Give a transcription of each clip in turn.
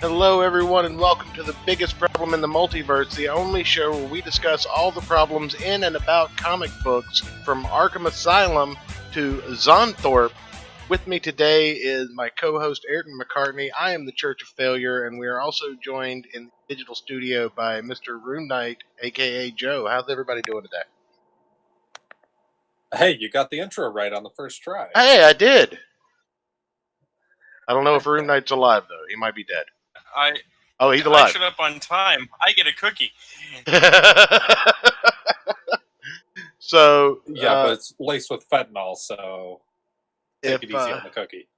Hello, everyone, and welcome to the biggest problem in the multiverse, the only show where we discuss all the problems in and about comic books, from Arkham Asylum to Zonthorpe. With me today is my co-host Ayrton McCartney. I am the Church of Failure, and we are also joined in the digital studio by Mr. Rune Knight, aka Joe. How's everybody doing today? Hey, you got the intro right on the first try. Hey, I did. I don't know if Rune Knight's alive though. He might be dead. He's alive. I showed up on time. I get a cookie. So yeah, but it's laced with fentanyl, so take it easy on the cookie.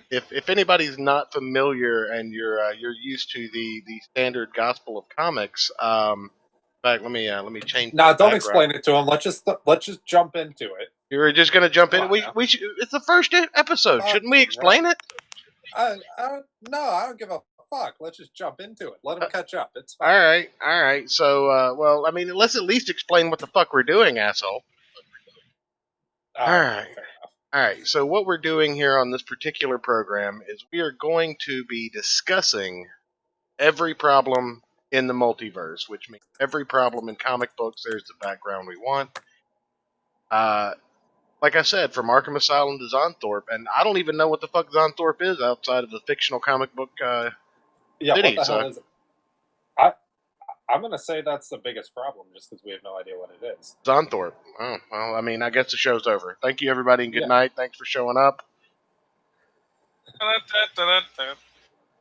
If anybody's not familiar and you're used to the standard gospel of comics, in fact, let me change. No, don't explain it to him. Let's just jump into it. You were just gonna jump in. We should, it's the first episode. Shouldn't we explain it? I don't give a fuck. Let's just jump into it. Let him catch up. It's fine. All right. So, let's at least explain what the fuck we're doing, asshole. All right. So what we're doing here on this particular program is we are going to be discussing every problem in the multiverse, which means every problem in comic books. There's the background we want. Like I said, from Arkham Asylum to Zonthorpe, and I don't even know what the fuck Zonthorpe is outside of the fictional comic book city. What the hell is it? I'm going to say that's the biggest problem, just because we have no idea what it is. Zonthorpe. Oh, well, I mean, I guess the show's over. Thank you, everybody, and good night. Thanks for showing up.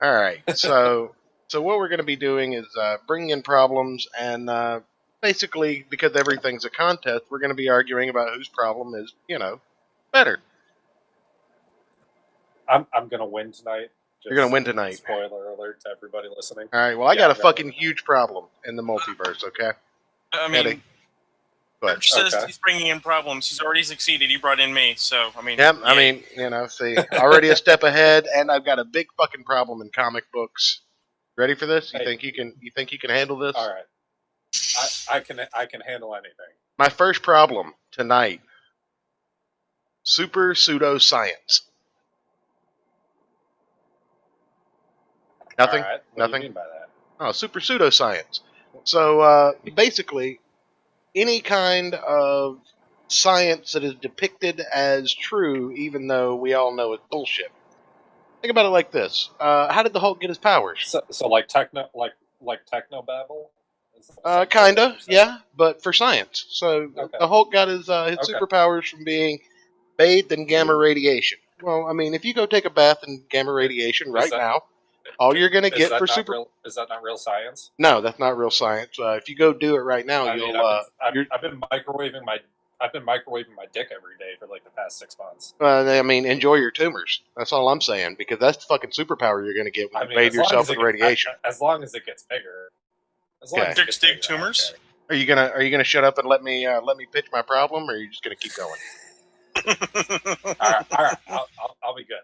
All right, so what we're going to be doing is bringing in problems, and basically, because everything's a contest, we're going to be arguing about whose problem is, better. I'm going to win tonight. You're going to win tonight. Spoiler alert to everybody listening. All right, well, I got a fucking huge problem in the multiverse, okay? I mean, Church says he's bringing in problems. He's already succeeded. He brought in me, so, I mean... Yep, I mean, see, already a step ahead, and I've got a big fucking problem in comic books. Ready for this? You think you can handle this? All right. I can handle anything. My first problem tonight: super pseudoscience. Nothing. All right. Nothing. What do you mean by that? Oh, super pseudoscience. So basically, any kind of science that is depicted as true, even though we all know it's bullshit. Think about it like this: how did the Hulk get his powers? So like technobabble. Kinda, yeah, but for science. So the Hulk got his superpowers from being bathed in gamma radiation. Well, I mean, if you go take a bath in gamma radiation now, all you're going to get for is that not real science? No, that's not real science. If you go do it right now, I've been microwaving my dick every day for like the past 6 months. I mean, enjoy your tumors. That's all I'm saying, because that's the fucking superpower you're going to get when you bathe yourself in radiation. As long as it gets bigger. Dicks dig tumors. Okay. Are you gonna shut up and let me pitch my problem, or are you just gonna keep going? all right. I'll be good.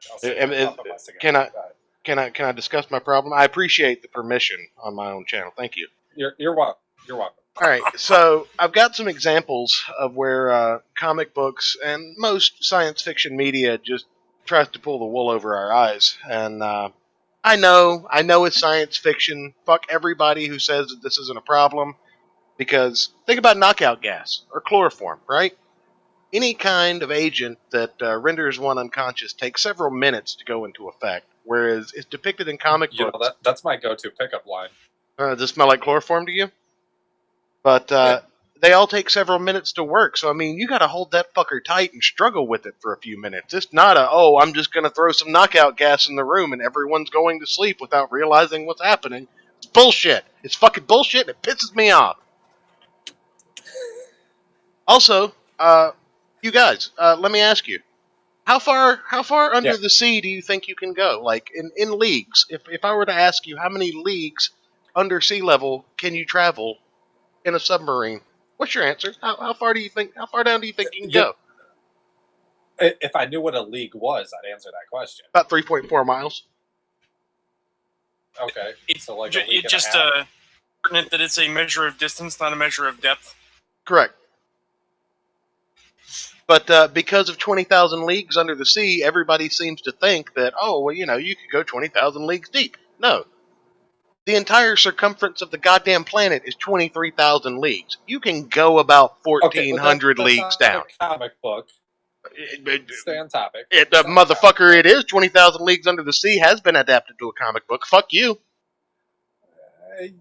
Can I discuss my problem? I appreciate the permission on my own channel. Thank you. You're welcome. You're welcome. All right, so I've got some examples of where comic books and most science fiction media just tries to pull the wool over our eyes, and I know it's science fiction. Fuck everybody who says that this isn't a problem, because think about knockout gas or chloroform, right? Any kind of agent that renders one unconscious takes several minutes to go into effect, whereas it's depicted in comic books. That's my go-to pickup line. Does it smell like chloroform to you? But they all take several minutes to work, so I mean, you got to hold that fucker tight and struggle with it for a few minutes. It's not I'm just going to throw some knockout gas in the room and everyone's going to sleep without realizing what's happening. It's bullshit. It's fucking bullshit, and it pisses me off. Also, you guys, let me ask you, how far under the sea do you think you can go? Like in leagues. If I were to ask you how many leagues under sea level can you travel in a submarine, what's your answer? How far down do you think you can go? If I knew what a league was, I'd answer that question. About 3.4 miles. Okay. So like it's just pertinent that it's a measure of distance, not a measure of depth. Correct. But because of 20,000 leagues under the sea, everybody seems to think that, you could go 20,000 leagues deep. No. The entire circumference of the goddamn planet is 23,000 leagues. You can go about 1,400 leagues down. That's not a comic book. Stay on topic. Motherfucker, it is 20,000 leagues under the sea. Has been adapted to a comic book. Fuck you.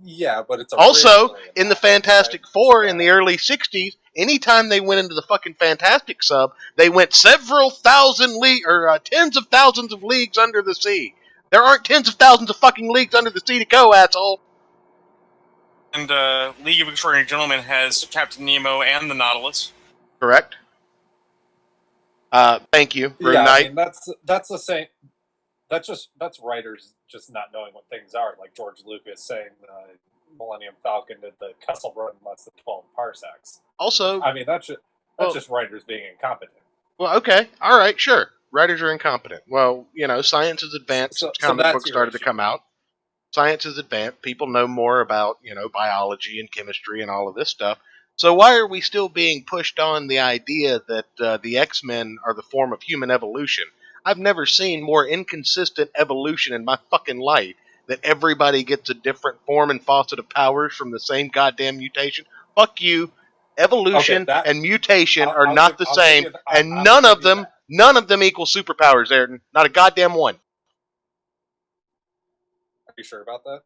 Yeah, but it's also in the Fantastic Four in the early '60s. Anytime they went into the fucking Fantastic sub, they went several thousand leagues or tens of thousands of leagues under the sea. There aren't tens of thousands of fucking leagues under the sea to go, asshole. And League of Extraordinary Gentlemen has Captain Nemo and the Nautilus. Correct. Thank you, Rune yeah, Knight. I mean, that's the same. That's writers just not knowing what things are, like George Lucas saying Millennium Falcon did the Kessel Run in less than 12 parsecs. Also, I mean that's just writers being incompetent. Well, okay, all right, sure. Writers are incompetent. Well, science has advanced since comic books started to come out. Science has advanced. People know more about biology and chemistry and all of this stuff. So why are we still being pushed on the idea that the X-Men are the form of human evolution? I've never seen more inconsistent evolution in my fucking life. That everybody gets a different form and facet of powers from the same goddamn mutation. Fuck you. Evolution and mutation are not the same, and none of them equal superpowers, Ayrton. Not a goddamn one. Are you sure about that?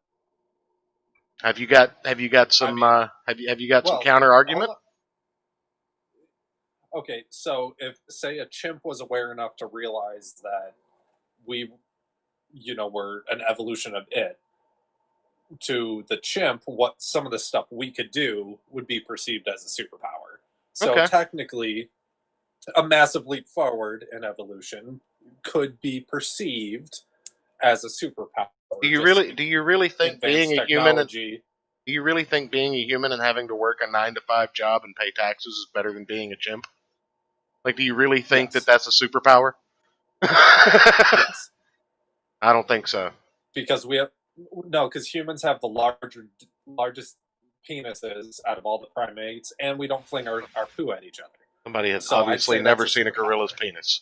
Have you got some some counter argument? Okay, so if say a chimp was aware enough to realize that we were an evolution of it, to the chimp, what some of the stuff we could do would be perceived as a superpower. So technically, a massive leap forward in evolution could be perceived as a superpower. Do you really think being a human? Do you really think being a human and having to work a 9-to-5 job and pay taxes is better than being a chimp? Like, do you really think that that's a superpower? Yes. I don't think so. Because because humans have the largest penises out of all the primates, and we don't fling our poo at each other. Somebody has obviously never seen a gorilla's penis.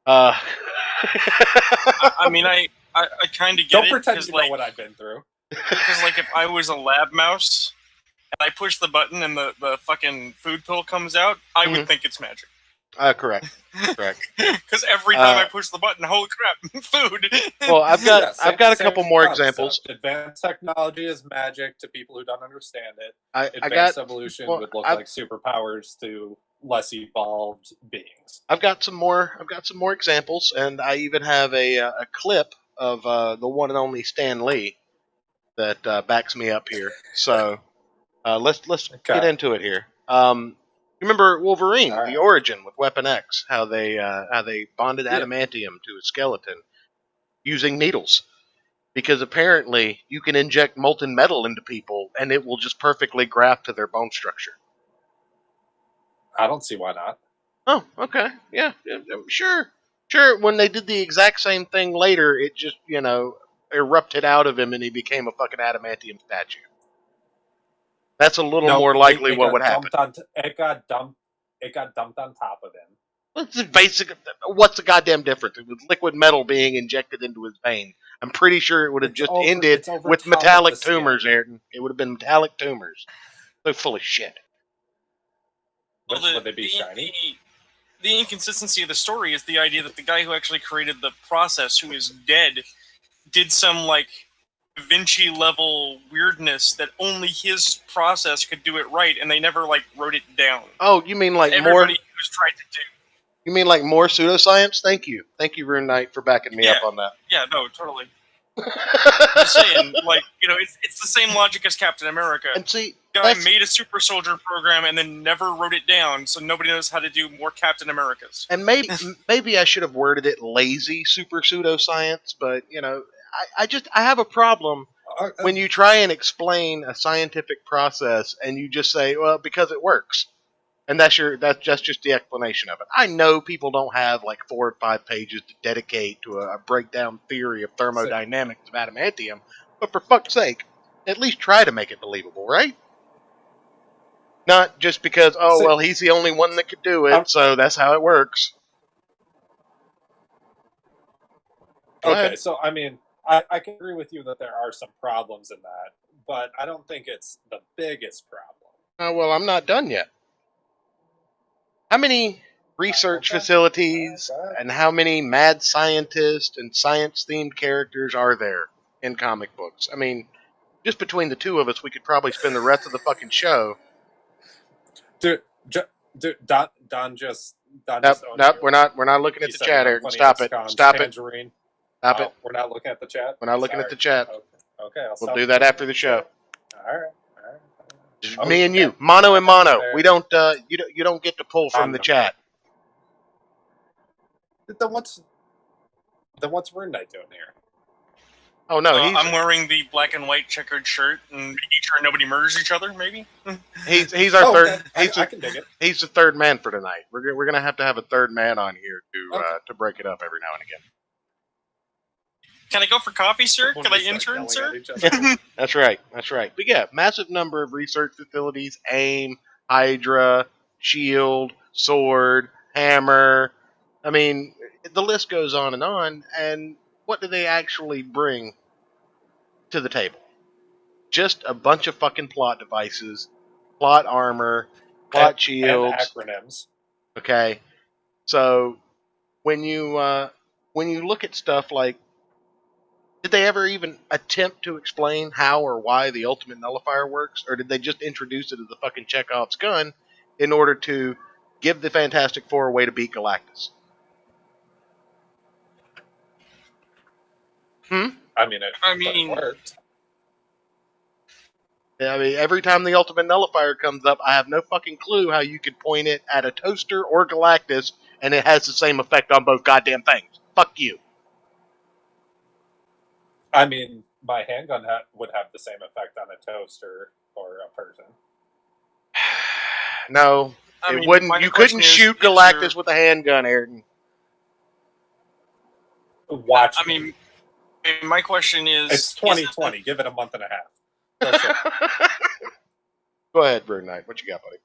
I mean, I kind of get it. Don't pretend you know what I've been through. Because, like, if I was a lab mouse and I push the button and the fucking food pill comes out, I would think it's magic. Correct. Because every time I push the button, holy crap, food. Well, I've got a couple more examples. Advanced technology is magic to people who don't understand it. Advanced evolution would look like superpowers to less evolved beings. I've got some more examples, and I even have a clip of the one and only Stan Lee that backs me up here. So let's get into it here. Remember Wolverine, the origin with Weapon X, how they bonded adamantium to his skeleton using needles, because apparently you can inject molten metal into people and it will just perfectly graft to their bone structure. I don't see why not. Oh, okay, yeah, sure. When they did the exact same thing later, it just erupted out of him and he became a fucking adamantium statue. That's a little more likely what would happen. It got dumped on top of him. It's basic. What's the goddamn difference? It was liquid metal being injected into his vein. I'm pretty sure it would have just ended with metallic tumors, Ayrton. It would have been metallic tumors. They're full of shit. Would they be shiny? The inconsistency of the story is the idea that the guy who actually created the process, who is dead, did some, like, Da Vinci level weirdness that only his process could do it right, and they never wrote it down. Oh, you mean like everybody who's tried to do? You mean like more pseudoscience? Thank you, Rune Knight, for backing me up on that. Yeah, no, totally. Just saying, it's the same logic as Captain America. And see, guy made a super soldier program and then never wrote it down, so nobody knows how to do more Captain Americas. And maybe I should have worded it lazy super pseudoscience, but I have a problem when you try and explain a scientific process and you just say, well, because it works. And that's just the explanation of it. I know people don't have 4 or 5 pages to dedicate to a breakdown theory of thermodynamics of adamantium, but for fuck's sake, at least try to make it believable, right? Not just because, he's the only one that could do it, so that's how it works. Okay, so I mean, I can agree with you that there are some problems in that, but I don't think it's the biggest problem. Oh, well, I'm not done yet. How many research Okay. facilities All right. and how many mad scientists and science-themed characters are there in comic books? I mean, just between the two of us, we could probably spend the rest of the fucking show. Dude, Don just Nope, owned nope, you. we're not looking He at the said chat, no Eric. funny Stop it. XComs, Stop it. Tangerine. Stop it. We're not looking at the chat. We're not looking at the chat. Okay, I'll We'll stop do that looking after at the show. All right. Just me and you, mono and mono. We don't. You don't get to pull from the chat. Then what's Rune Knight doing here? Oh no, I'm wearing the black and white checkered shirt and making sure nobody murders each other. Maybe he's our third. I can dig it. He's the third man for tonight. We're gonna have to have a third man on here to break it up every now and again. Can I go for coffee, sir? Can I intern, sir? That's right. That's right. But yeah, massive number of research facilities: AIM, Hydra, Shield, Sword, Hammer. I mean, the list goes on. And what do they actually bring to the table? Just a bunch of fucking plot devices, plot armor, plot shields, and acronyms. Okay, so when you look at stuff like, did they ever even attempt to explain how or why the ultimate nullifier works, or did they just introduce it as a fucking Chekhov's gun in order to give the Fantastic Four a way to beat Galactus? I mean, it worked. I mean, every time the ultimate nullifier comes up, I have no fucking clue how you could point it at a toaster or Galactus and it has the same effect on both goddamn things. Fuck you. I mean, my handgun would have the same effect on a toaster or a person. No, it wouldn't. You couldn't shoot Galactus with a handgun, Ayrton. Watch. I mean, my question is... It's 2020. Give it a month and a half. Go ahead, Bird Knight. What you got, buddy?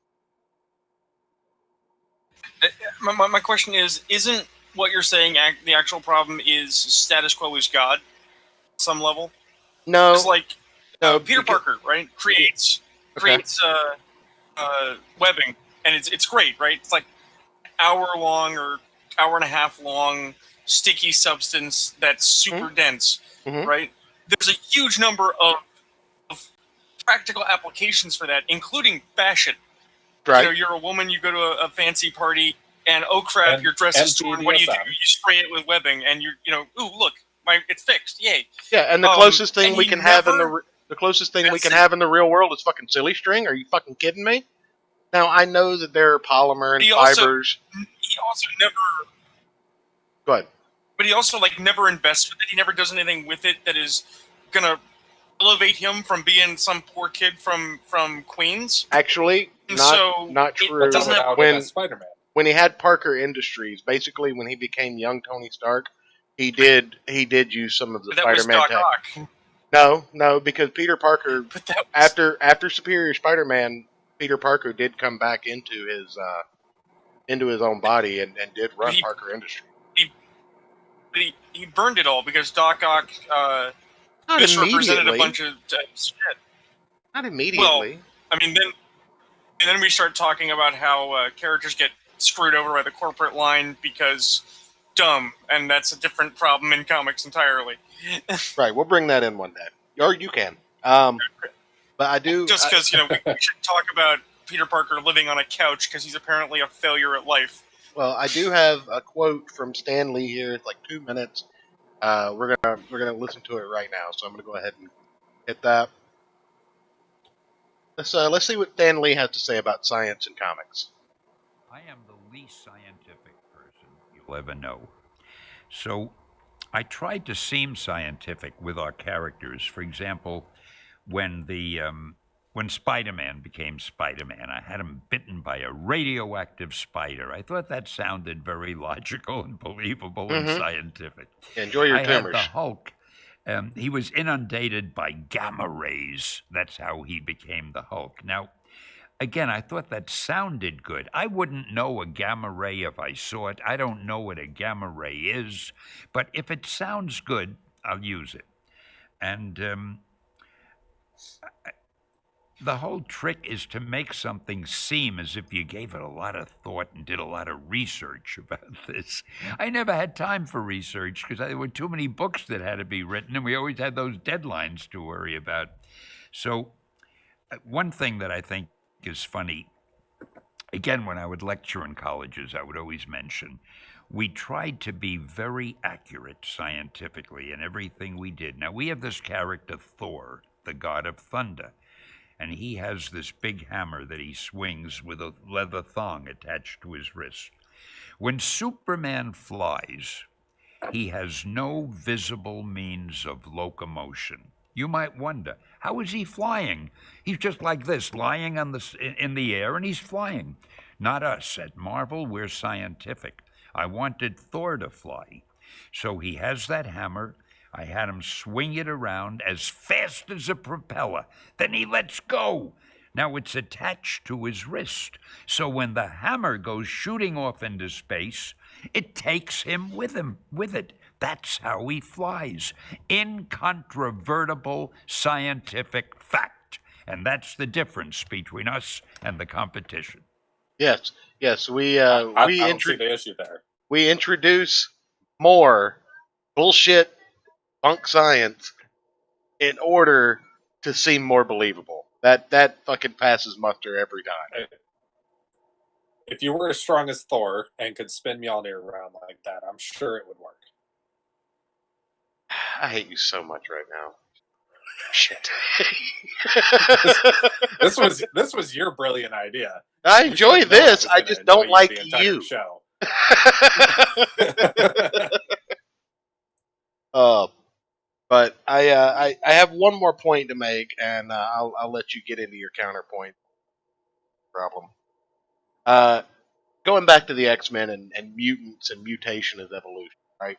My question is, isn't what you're saying the actual problem is status quo is God? Some level? No. It's like Peter Parker, right? Creates webbing, and it's great, right? It's like hour-long or hour-and-a-half long sticky substance that's super dense, right? There's a huge number of practical applications for that, inclooking fashion. Right. You know, you're a woman, you go to a fancy party, and oh crap, your dress is torn. What do? You spray it with webbing, and ooh, look, it's fixed. Yay. Yeah, and the closest thing we can have in the real world is fucking silly string. Are you fucking kidding me? Now I know that there are polymer and fibers. He also never. Go ahead. But he also never invests with it. He never does anything with it that is gonna elevate him from being some poor kid from Queens. Actually, not true. It doesn't have Spider-Man. When he had Parker Industries, basically when he became young Tony Stark, he did use some of the Spider-Man tech. No, because Peter Parker after Superior Spider-Man, Peter Parker did come back into his own body and did run Parker Industries. He burned it all because Doc Ock misrepresented a bunch of shit. Not immediately. Well, I mean, then we start talking about how characters get screwed over by the corporate line because dumb, and that's a different problem in comics entirely. Right, we'll bring that in one day, or you can. But I do just because we should talk about Peter Parker living on a couch because he's apparently a failure at life. Well, I do have a quote from Stan Lee here. It's like 2 minutes. We're gonna listen to it right now. So I'm gonna go ahead and hit that. Let's see what Stan Lee has to say about science and comics. I am the least scientific person you'll ever know. So I tried to seem scientific with our characters. For example, when Spider-Man became Spider-Man, I had him bitten by a radioactive spider. I thought that sounded very logical and believable and scientific. Enjoy your tumors. I had the Hulk. He was inundated by gamma rays. That's how he became the Hulk. Now, again, I thought that sounded good. I wouldn't know a gamma ray if I saw it. I don't know what a gamma ray is. But if it sounds good, I'll use it. And the whole trick is to make something seem as if you gave it a lot of thought and did a lot of research about this. I never had time for research because there were too many books that had to be written, and we always had those deadlines to worry about. So, one thing that I think is funny, again, when I would lecture in colleges, I would always mention we tried to be very accurate scientifically in everything we did. Now, we have this character, Thor, the god of thunder, and he has this big hammer that he swings with a leather thong attached to his wrist. When Superman flies, he has no visible means of locomotion. You might wonder, how is he flying? He's just like this, lying in the air, and he's flying. Not us. At Marvel, we're scientific. I wanted Thor to fly. So he has that hammer. I had him swing it around as fast as a propeller. Then he lets go. Now it's attached to his wrist. So when the hammer goes shooting off into space, it takes him with it. That's how he flies. Incontrovertible scientific fact. And that's the difference between us and the competition. Yes, yes. I don't see the issue there. We introduce more bullshit bunk science in order to seem more believable. That fucking passes muster every time. If you were as strong as Thor and could spin Mjolnir around like that, I'm sure it would work. I hate you so much right now. Shit. This was your brilliant idea. I You enjoy should know I this. was I gonna just annoy don't like the entire you. Show. But I have one more point to make, and I'll let you get into your counterpoint problem. Going back to the X-Men and mutants and mutation as evolution, right?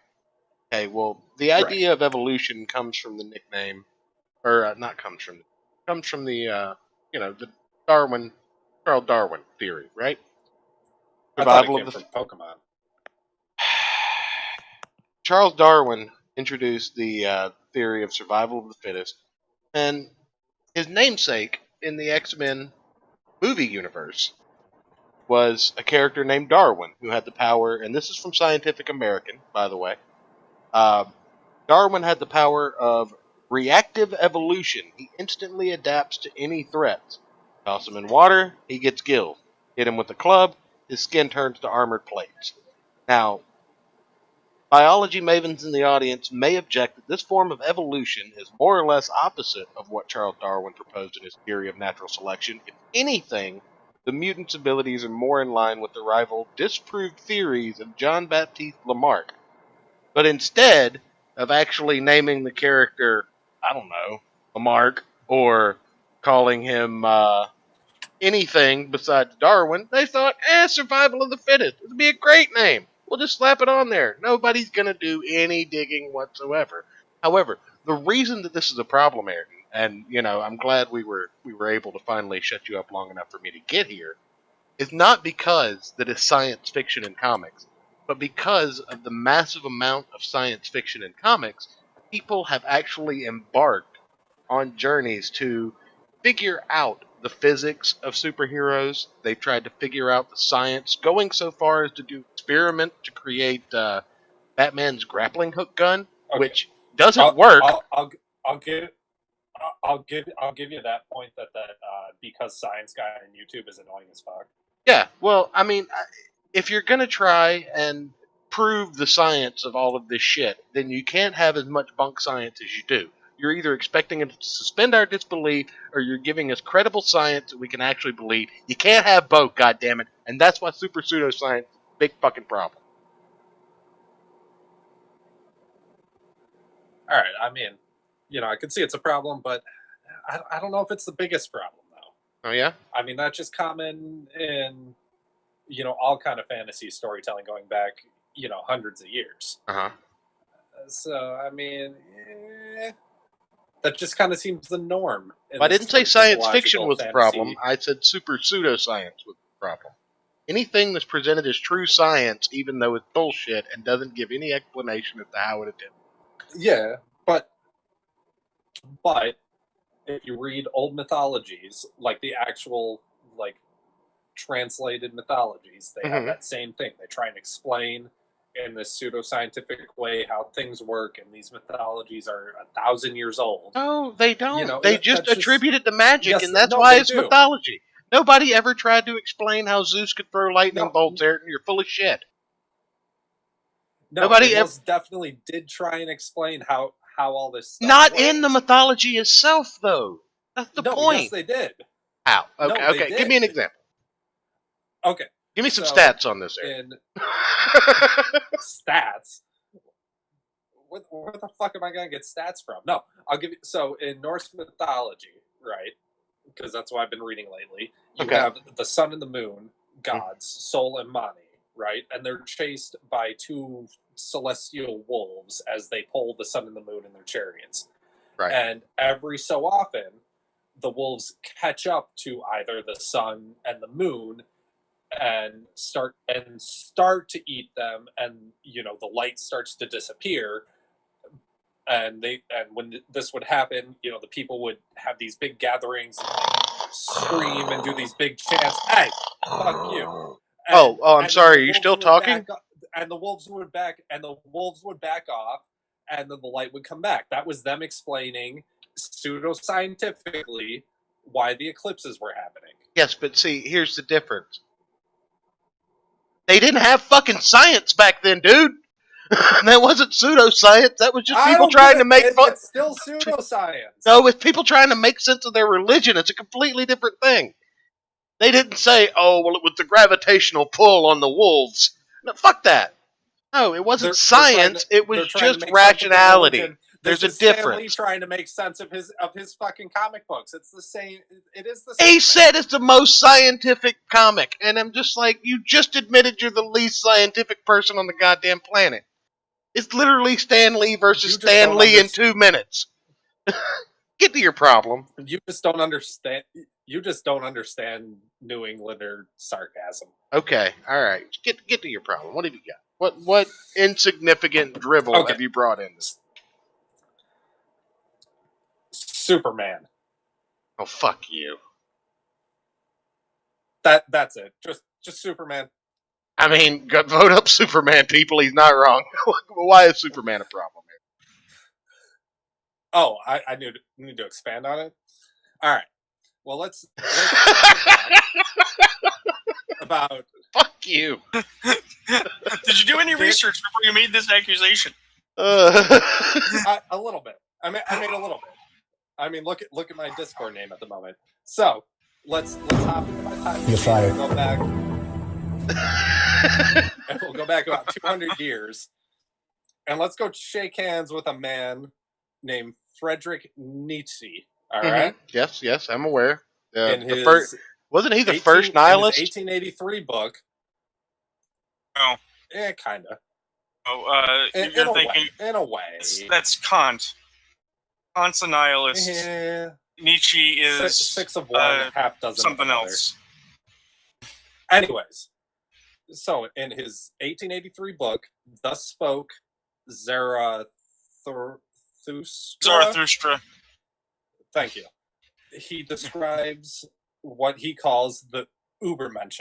Okay, well, the idea of evolution comes from the nickname, or not comes from the the Charles Darwin theory, right? I thought it Survival came of the from Pokemon. Charles Darwin introduced the theory of survival of the fittest, and his namesake in the X-Men movie universe was a character named Darwin who had the power, and this is from Scientific American, by the way. Uh, Darwin had the power of reactive evolution. He instantly adapts to any threats. Toss him in water, he gets gills. Hit him with a club, his skin turns to armored plates. Now, biology mavens in the audience may object that this form of evolution is more or less opposite of what Charles Darwin proposed in his theory of natural selection. If anything, the mutant's abilities are more in line with the rival disproved theories of John Baptiste Lamarck. But instead of actually naming the character, I don't know, Lamarck, or calling him anything besides Darwin, they thought, survival of the fittest. It would be a great name. We'll just slap it on there. Nobody's going to do any digging whatsoever. However, the reason that this is a problem, Aaron, and I'm glad we were able to finally shut you up long enough for me to get here, is not because that it's science fiction in comics, but because of the massive amount of science fiction in comics, people have actually embarked on journeys to figure out the physics of superheroes. They've tried to figure out the science, going so far as to do experiment to create Batman's grappling hook gun, Okay. which doesn't work. I'll give you that point that because Science Guy on YouTube is annoying as fuck. Yeah, well, I mean, if you're gonna try and prove the science of all of this shit, then you can't have as much bunk science as you do. You're either expecting us to suspend our disbelief, or you're giving us credible science that we can actually believe. You can't have both, goddammit, and that's why super pseudoscience is a big fucking problem. All right, I mean, I can see it's a problem, but I don't know if it's the biggest problem though. Oh yeah? I mean, that's just common in all kind of fantasy storytelling going back hundreds of years. Uh-huh. So I mean, that just kind of seems the norm. Well, I didn't say science fiction was the problem. I said super pseudoscience was the problem. Anything that's presented as true science, even though it's bullshit and doesn't give any explanation as to how it attempts. Yeah, but But if you read old mythologies, like the actual, like, translated mythologies, they have that same thing. They try and explain in this pseudoscientific way how things work, and these mythologies are 1,000 years old. No, they don't. You know, they just that's attribute it to magic, yes, and that's no, why they it's do. mythology. Nobody ever tried to explain how Zeus could throw lightning No. bolts there. You're full of shit. No, Nobody they ever- most definitely did try and explain how all this stuff Not worked. in the mythology itself, though. That's the No, point. yes, they did. How? No, Okay, they okay. Give me an did. example. Okay, Give me some so stats on this area. in stats. Where the fuck am I going to get stats from? No, I'll give you. So in Norse mythology, right? Because that's what I've been reading lately. You Okay. have the sun and the moon gods, Sol and Mani, right? And they're chased by two celestial wolves as they pull the sun and the moon in their chariots. Right. And every so often, the wolves catch up to either the sun and the moon and start to eat them, and the light starts to disappear. And when this would happen, the people would have these big gatherings and scream and do these big chants. Hey, fuck you! I'm sorry. Are you still talking? And the wolves would back off, and then the light would come back. That was them explaining pseudoscientifically why the eclipses were happening. Yes, but see, here's the difference. They didn't have fucking science back then, dude. That wasn't pseudoscience. That was just people trying to make fun. It's still pseudoscience. No, it's people trying to make sense of their religion. It's a completely different thing. They didn't say, "Oh, well, it was the gravitational pull on the wolves." No, fuck that. No, it wasn't science. It was just rationality. There's a difference. Trying to make sense of his fucking comic books. It's the same. It is the same. He said it's the most scientific comic, and I'm just like, you just admitted you're the least scientific person on the goddamn planet. It's literally Stan Lee versus Stan Lee in 2 minutes. Get to your problem. You just don't understand. You just don't understand New Englander sarcasm. Okay, all right. Get to your problem. What have you got? What insignificant drivel have you brought in? Superman. Oh, fuck you. That's it. Just Superman. I mean, vote up Superman, people. He's not wrong. Why is Superman a problem here? Oh, I need to expand on it. All right. Well, let's about. Fuck you. Did you do any research before you made this accusation? A little bit. I made a little bit. I mean, look at my Discord name at the moment. So let's hop into my time. You're fired. Go back. And we'll go back about 200 years, and let's go shake hands with a man named Friedrich Nietzsche. All right. Yes, I'm aware. In his wasn't he the first nihilist? In his 1883 book. Oh. Yeah, kind of. Oh, you're thinking in a way. That's Kant. Kant's a nihilist. Yeah. Nietzsche is six of one, half dozen something of else. Anyways, so in his 1883 book, Thus Spoke Zarathustra. Thank you. He describes what he calls the Ubermensch,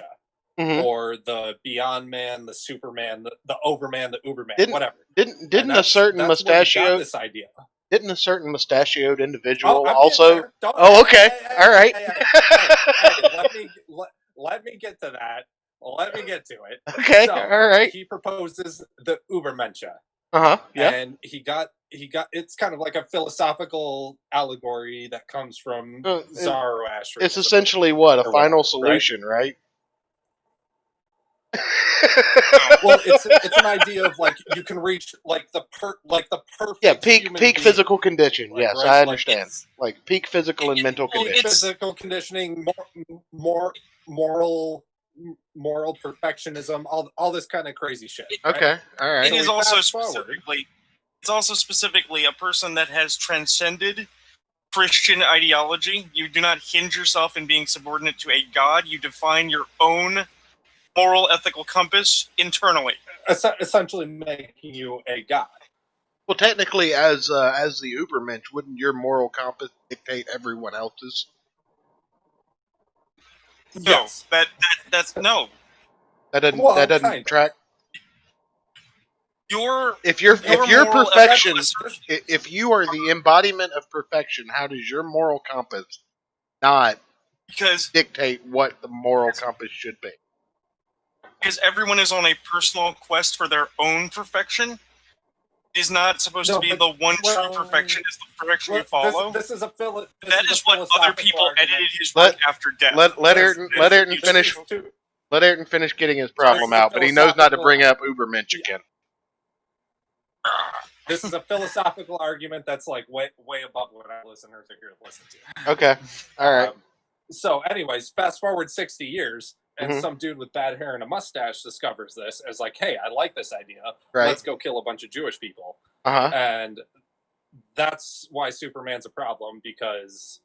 or the Beyond Man, the Superman, the Overman, the Uberman, whatever. Didn't a certain mustachioed this idea? Didn't a certain mustachioed individual I'm also? Okay. All right. Let me get to that. Let me get to it. Okay. So, all right. He proposes the Ubermensch. Yeah. And he got. It's kind of like a philosophical allegory that comes from Zoroaster. It's essentially what a final solution, right? Well, it's an idea of like you can reach like the perfect peak physical condition. Yes, right? I understand. Like peak physical and mental condition. Physical conditioning, more moral perfectionism, all this kind of crazy shit. Right? Okay, all right. It is also specifically. It's also specifically a person that has transcended Christian ideology. You do not hinge yourself in being subordinate to a god. You define your own moral, ethical compass internally. Essentially making you a god. Well, technically, as the Ubermensch, wouldn't your moral compass dictate everyone else's? No, Yes. that's no. Well, That doesn't kind of. track. Your If you're moral perfection, ethical- if you are the embodiment of perfection, how does your moral compass not because dictate what the moral compass should be? everyone is on a personal quest for their own perfection. It is not supposed to be the one true perfection is the perfection you follow. This is a that is what other people argument. edited his work after death. Let Ayrton finish. Let Ayrton finish getting his problem out, but he knows not to bring up Ubermensch again. This is a philosophical argument that's like way above what our listeners are here to listen to. Okay, all right. So, anyways, fast forward 60 years, and Mhm. some dude with bad hair and a mustache discovers this as like, hey, I like this idea. Right. Let's go kill a bunch of Jewish people. Uh-huh. And that's why Superman's a problem, because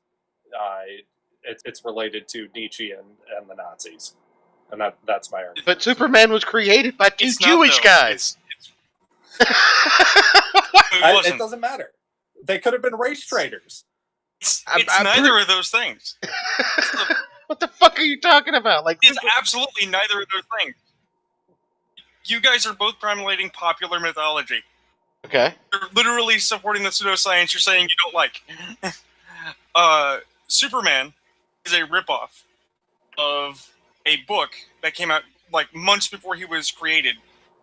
it's related to Nietzsche and the Nazis. And that's my argument. But Superman was created by two It's not, Jewish though. guys. It doesn't matter. They could have been race traders. It's I'm neither of those things. What the fuck are you talking about? Like, It's absolutely neither of those things. You guys are both promulgating popular mythology. okay, You're literally supporting the pseudoscience you're saying you don't like. Superman is a ripoff of a book that came out like months before he was created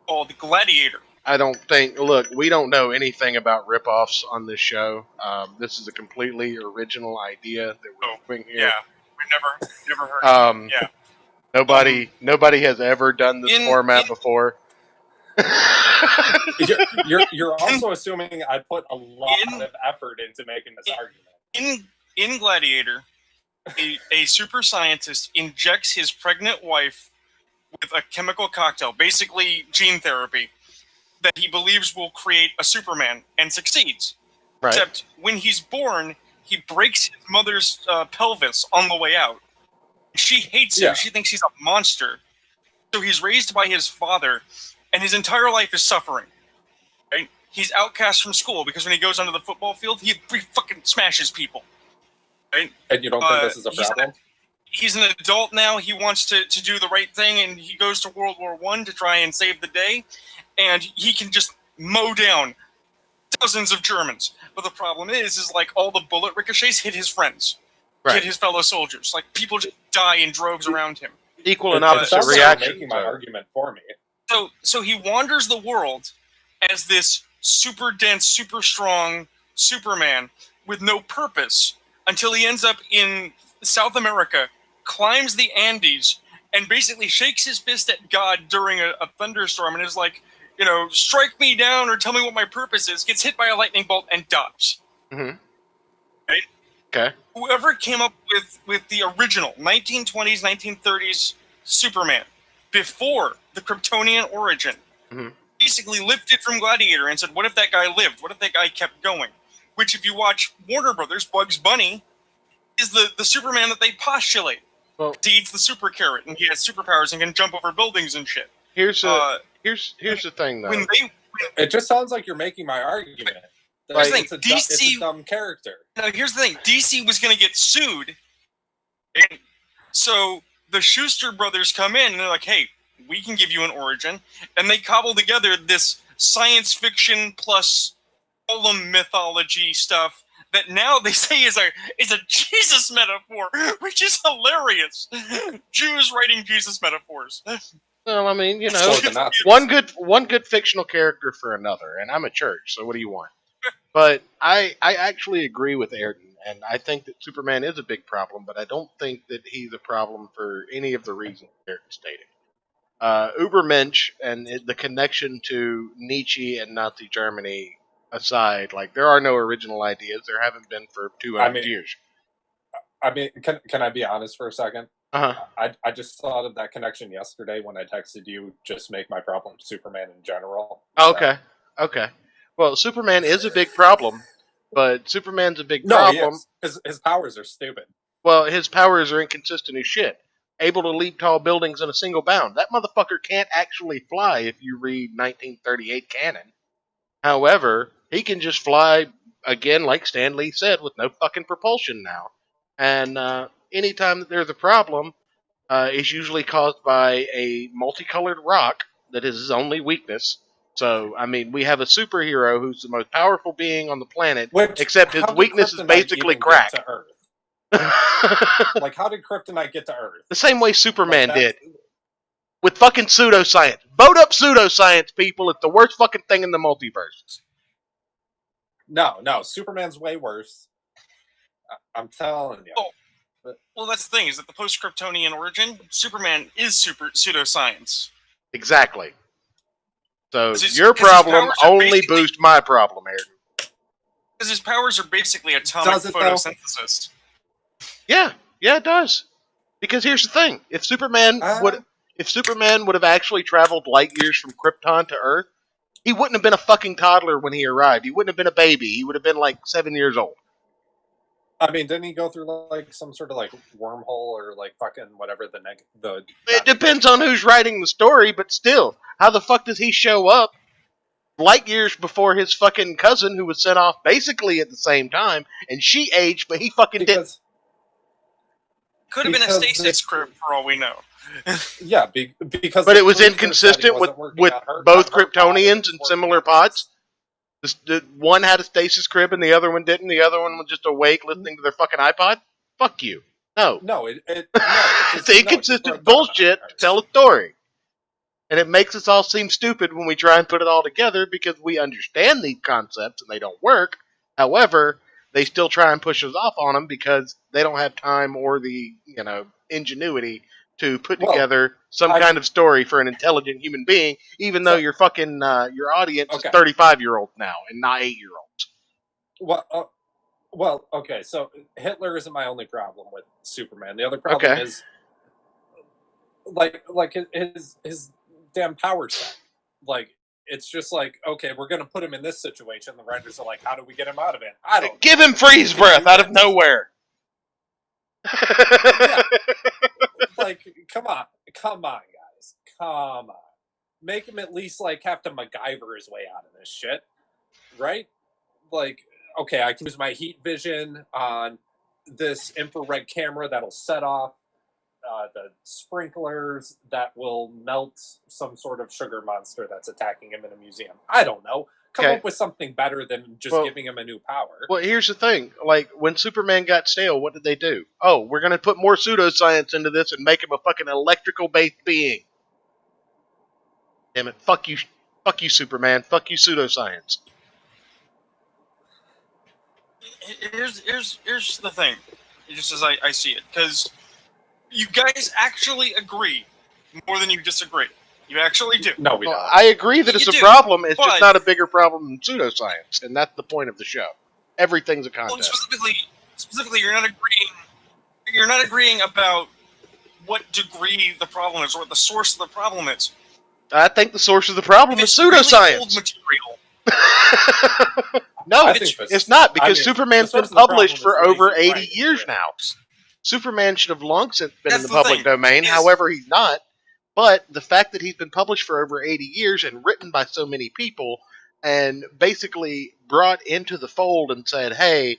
called Gladiator. I don't think. Look, we don't know anything about ripoffs on this show. This is a completely original idea that we're doing here. Yeah, we never heard. Yeah. Nobody has ever done this format before. You're also assuming I put a lot of effort into making this argument. In Gladiator, a super scientist injects his pregnant wife with a chemical cocktail, basically gene therapy, that he believes will create a Superman, and succeeds. Right. Except when he's born, he breaks his mother's pelvis on the way out. She hates him. Yeah. She thinks he's a monster. So he's raised by his father, and his entire life is suffering. Right? He's outcast from school because when he goes onto the football field, he fucking smashes people. Right? And you don't think this is a problem? He's an adult now. He wants to do the right thing, and he goes to World War I to try and save the day. And he can just mow down dozens of Germans. But the problem is like all the bullet ricochets hit his friends, hit his fellow soldiers. Like people just die in droves around him. Equal and opposite reaction. Making my argument for me. So he wanders the world as this super dense, super strong Superman with no purpose until he ends up in South America, climbs the Andes, and basically shakes his fist at God during a thunderstorm and is like, strike me down or tell me what my purpose is, gets hit by a lightning bolt and dies. Mm-hmm. Right? Okay. Whoever came up with the original 1920s, 1930s Superman, before the Kryptonian origin, basically lifted from Gladiator and said, what if that guy lived? What if that guy kept going? Which, if you watch Warner Brothers, Bugs Bunny is the Superman that they postulate. Well, he eats the super carrot and he has superpowers and can jump over buildings and shit. Here's the thing, though. It just sounds like you're making my argument. It's a dumb character. No, here's the thing. DC was going to get sued. And so the Schuster brothers come in and they're like, hey, we can give you an origin. And they cobble together this science fiction plus Golem mythology stuff that now they say is a Jesus metaphor, which is hilarious. Jews writing Jesus metaphors. Well, I mean, one good fictional character for another, and I'm a church, so what do you want? But I actually agree with Ayrton, and I think that Superman is a big problem, but I don't think that he's a problem for any of the reasons Ayrton stated. Ubermensch and the connection to Nietzsche and Nazi Germany aside, like, there are no original ideas. There haven't been for 200 years. I mean, can I be honest for a second? Uh-huh. I just thought of that connection yesterday when I texted you, just make my problem Superman in general. Okay. Well, Superman is a big problem, but Superman's a big problem. He is. His powers are stupid. Well, his powers are inconsistent as shit. Able to leap tall buildings in a single bound. That motherfucker can't actually fly if you read 1938 canon. However, He can just fly again, like Stan Lee said, with no fucking propulsion now. And anytime that there's a problem, it's usually caused by a multicolored rock that is his only weakness. So, I mean, we have a superhero who's the most powerful being on the planet, Which, except his how did weakness is Kryptonite basically even crack. get to Earth? Like, how did Kryptonite get to Earth? The same way Superman Like, did. With fucking pseudoscience. Vote up pseudoscience, people. It's the worst fucking thing in the multiverse. No, Superman's way worse. I'm telling you. Oh, well, that's the thing, is that the post-Kryptonian origin, Superman is pseudoscience. Exactly. So Because your his problem powers are only basically- boosts my problem, Aaron. Because his powers are basically atomic Does it, though? photosynthesis. Yeah, it does. Because here's the thing: if Superman would have actually traveled light years from Krypton to Earth, he wouldn't have been a fucking toddler when he arrived. He wouldn't have been a baby. He would have been like 7 years old. I mean, didn't he go through like some sort of like wormhole or like fucking whatever the? It depends on who's writing the story, but still, how the fuck does he show up light years before his fucking cousin, who was sent off basically at the same time, and she aged, but he fucking didn't. Because Could have been a Because stasis this- crypt for all we know. yeah, because But the it was freezer inconsistent setting with wasn't working on her- both on her pod, it Kryptonians was and working similar on pods. The one had a stasis crib and the other one didn't. The other one was just awake listening to their fucking iPod. Fuck you. No. No, it It's just inconsistent broke down bullshit on to her. tell a story. And it makes us all seem stupid when we try and put it all together because we understand these concepts and they don't work. However, they still try and push us off on them because they don't have time or the, ingenuity to put Well, together some kind of story for an intelligent human being, even though your fucking your audience Okay. is 35-year-olds now and not 8-year-olds. Well, okay. So Hitler isn't my only problem with Superman. The other problem Okay. is like his damn power set. Like, it's just like, okay, we're gonna put him in this situation. The writers are like, how do we get him out of it? I don't Give him freeze breath out of nowhere. like, come on, guys, come on. Make him at least like have to MacGyver his way out of this shit, right? Like, okay, I can use my heat vision on this infrared camera that'll set off the sprinklers that will melt some sort of sugar monster that's attacking him in a museum. I don't know. Come Okay. up with something better than just Well- giving him a new power. Well, here's the thing. Like, when Superman got stale, what did they do? Oh, we're going to put more pseudoscience into this and make him a fucking electrical-based being. Damn it. Fuck you, Superman. Fuck you, pseudoscience. Here's the thing, just as I see it, because you guys actually agree more than you disagree. You actually do. No, we Well, don't. I agree that it's You a do, problem. It's just but- not a bigger problem than pseudoscience, and that's the point of the show. Everything's a Well, contest. specifically, you're not agreeing. You're not agreeing about what degree the problem is or what the source of the problem is. I think the source of the problem If is it's really pseudoscience. old material, No, I think it's not, because I mean, Superman's the been source of the published for problem is over lazy 80 writing, years really. now. Superman should have long since been That's in the the public thing, domain. is- However, he's not. But the fact that he's been published for over 80 years and written by so many people and basically brought into the fold and said, hey,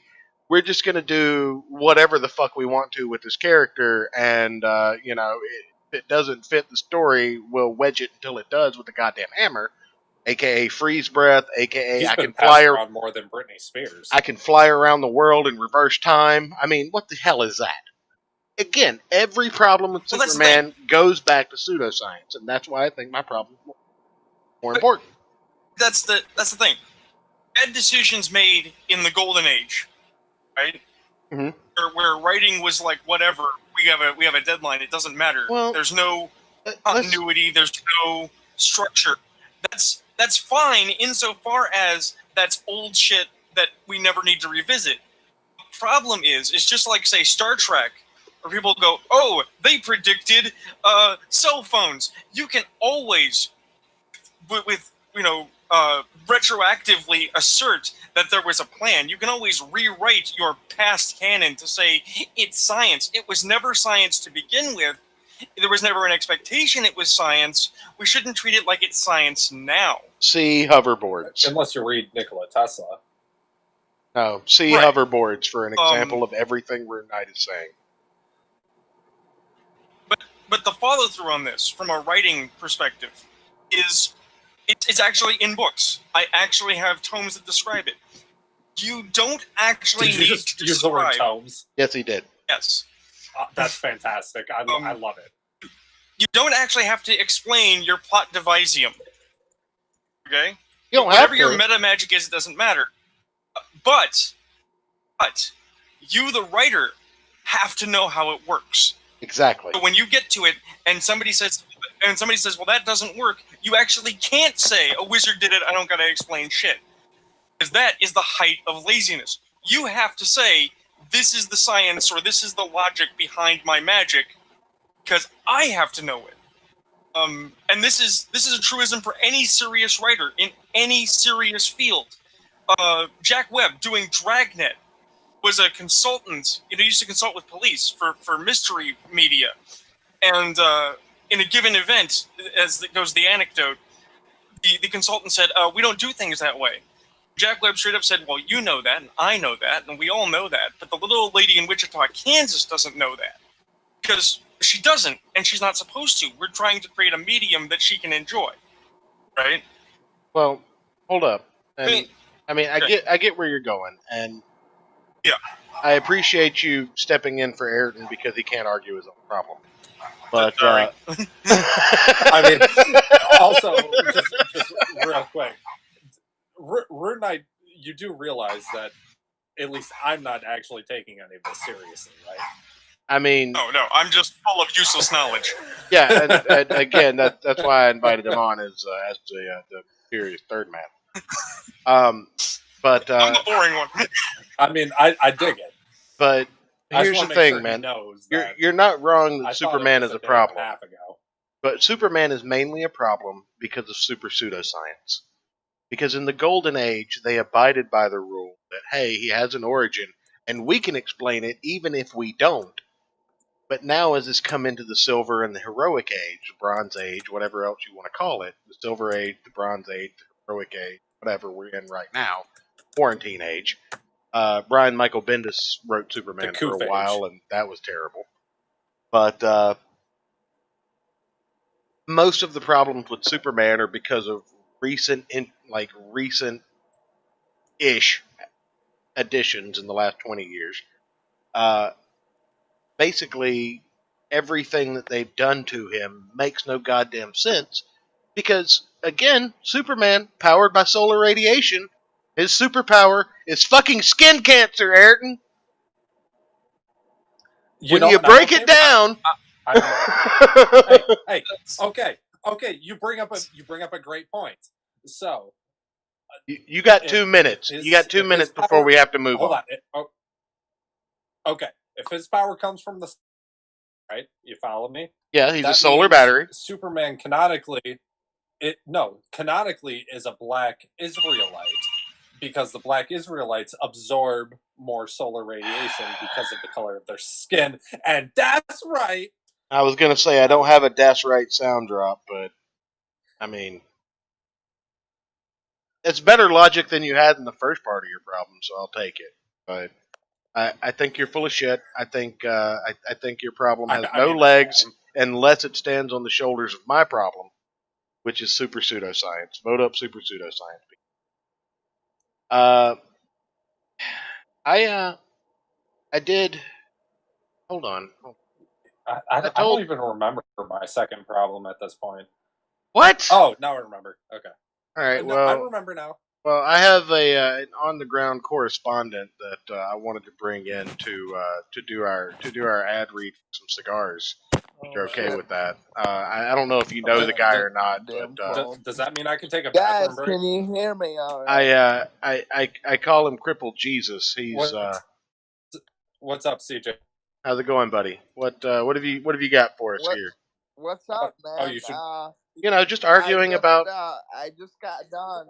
we're just going to do whatever the fuck we want to with this character, and, if it doesn't fit the story, we'll wedge it until it does with the goddamn hammer, aka freeze breath, aka He's I been can fly passed around more than Britney Spears. I can fly around the world in reverse time. I mean, what the hell is that? Again, every problem with Well, that's the Superman goes back to pseudoscience, and that's why I think my problem is more important. that's the thing. Bad decisions made in the golden age, right? Mhm. Where writing was like, whatever, we have a deadline. It doesn't matter. Well, There's no Let's- continuity. There's no structure. That's fine insofar as that's old shit that we never need to revisit. The problem is just like, say, Star Trek, where people go, oh, they predicted cell phones. You can always, retroactively assert that there was a plan. You can always rewrite your past canon to say it's science. It was never science to begin with. There was never an expectation it was science. We shouldn't treat it like it's science now. See hoverboards. Unless you read Nikola Tesla. No, see Right. hoverboards for an example of everything Rune Knight is saying. But the follow through on this, from a writing perspective, is it's actually in books. I actually have tomes that describe it. You don't actually Did you need just to use the word describe. tomes? Yes, he did. Yes. That's fantastic. I love it. You don't actually have to explain your plot devisium. Okay? You don't Whatever have your to. meta magic is, it doesn't matter. But you, the writer, have to know how it works. Exactly. So when you get to it, and somebody says, "Well, that doesn't work," you actually can't say, "A wizard did it. I don't gotta explain shit," because that is the height of laziness. You have to say, "This is the science," or "This is the logic behind my magic," because I have to know it. And this is a truism for any serious writer in any serious field. Jack Webb doing Dragnet was a consultant. He used to consult with police for mystery media, and in a given event, as goes the anecdote, the consultant said, "We don't do things that way." Jack Webb straight up said, "Well, you know that, and I know that, and we all know that, but the little old lady in Wichita, Kansas doesn't know that. Because she doesn't, and she's not supposed to. We're trying to create a medium that she can enjoy." Right? Well, hold up. And I okay. get where you're going, and Yeah. I appreciate you stepping in for Ayrton because he can't argue his own problem. But Sorry. I mean, also, just real quick, Rune Knight, you do realize that at least I'm not actually taking any of this seriously, right? I mean, No, I'm just full of useless knowledge. yeah, and again, that's why I invited him on as the serious third man. But I'm the boring one. I mean, I dig it. But I just here's the wanna make thing, sure he man. knows You're that you're not wrong I that thought of Superman this is a day and a problem. half ago. But Superman is mainly a problem because of super pseudoscience. Because in the Golden Age, they abided by the rule that, hey, he has an origin, and we can explain it even if we don't. But now, as it's come into the Silver and the Heroic Age, the Bronze Age, whatever else you want to call it, the Silver Age, the Bronze Age, the Heroic Age, whatever we're in right now, Quarantine Age, Brian Michael Bendis wrote Superman for a Coof while, Age. and that was terrible. But most of the problems with Superman are because of recent-ish additions in the last 20 years. Basically, everything that they've done to him makes no goddamn sense because, again, Superman, powered by solar radiation, his superpower is fucking skin cancer, Ayrton. When you break it down, hey, okay. You bring up a great point. So you got if 2 minutes. his- You got 2 if his minutes before power- we have to move hold on. Okay, if his power comes from the right, you follow me? Yeah, he's a That solar means battery. Superman canonically is a black Israelite because the black Israelites absorb more solar radiation because of the color of their skin, and that's right. I was gonna say I don't have a Das Right sound drop, but I mean, it's better logic than you had in the first part of your problem, so I'll take it. But I think you're full of shit. I think your problem has no legs unless it stands on the shoulders of my problem, which is super pseudoscience. Vote up super pseudoscience. Uh, I did. Hold on. I don't even remember my second problem at this point. What? Oh, now I remember. Okay. All right. No, I remember now. Well, I have an on-the-ground correspondent that I wanted to bring in to do our ad read for some cigars. If you're okay with that? I don't know if you know the guy or not, but does that mean I can take a bathroom Guys, break? can you hear me? All right. I call him Crippled Jesus. He's What's up, CJ? how's it going, buddy? What have you got for us here? What's up, man? Oh, you should. Just arguing about. I just got done.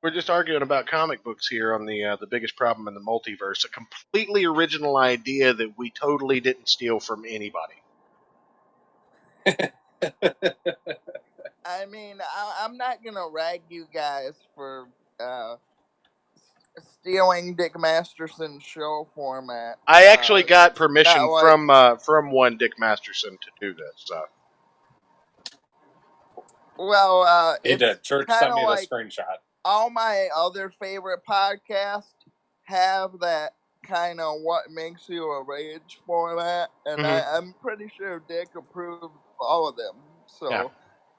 We're just arguing about comic books here on the biggest problem in the multiverse, a completely original idea that we totally didn't steal from anybody. I mean, I'm not gonna rag you guys for stealing Dick Masterson's show format. I actually got It's permission not like, from one Dick Masterson to do this. So well, He it's did. Church kind sent of me the like screenshot. all my other favorite podcasts have that kind of what makes you a rage format, and Mhm. I'm pretty sure Dick approved all of them. So Yeah.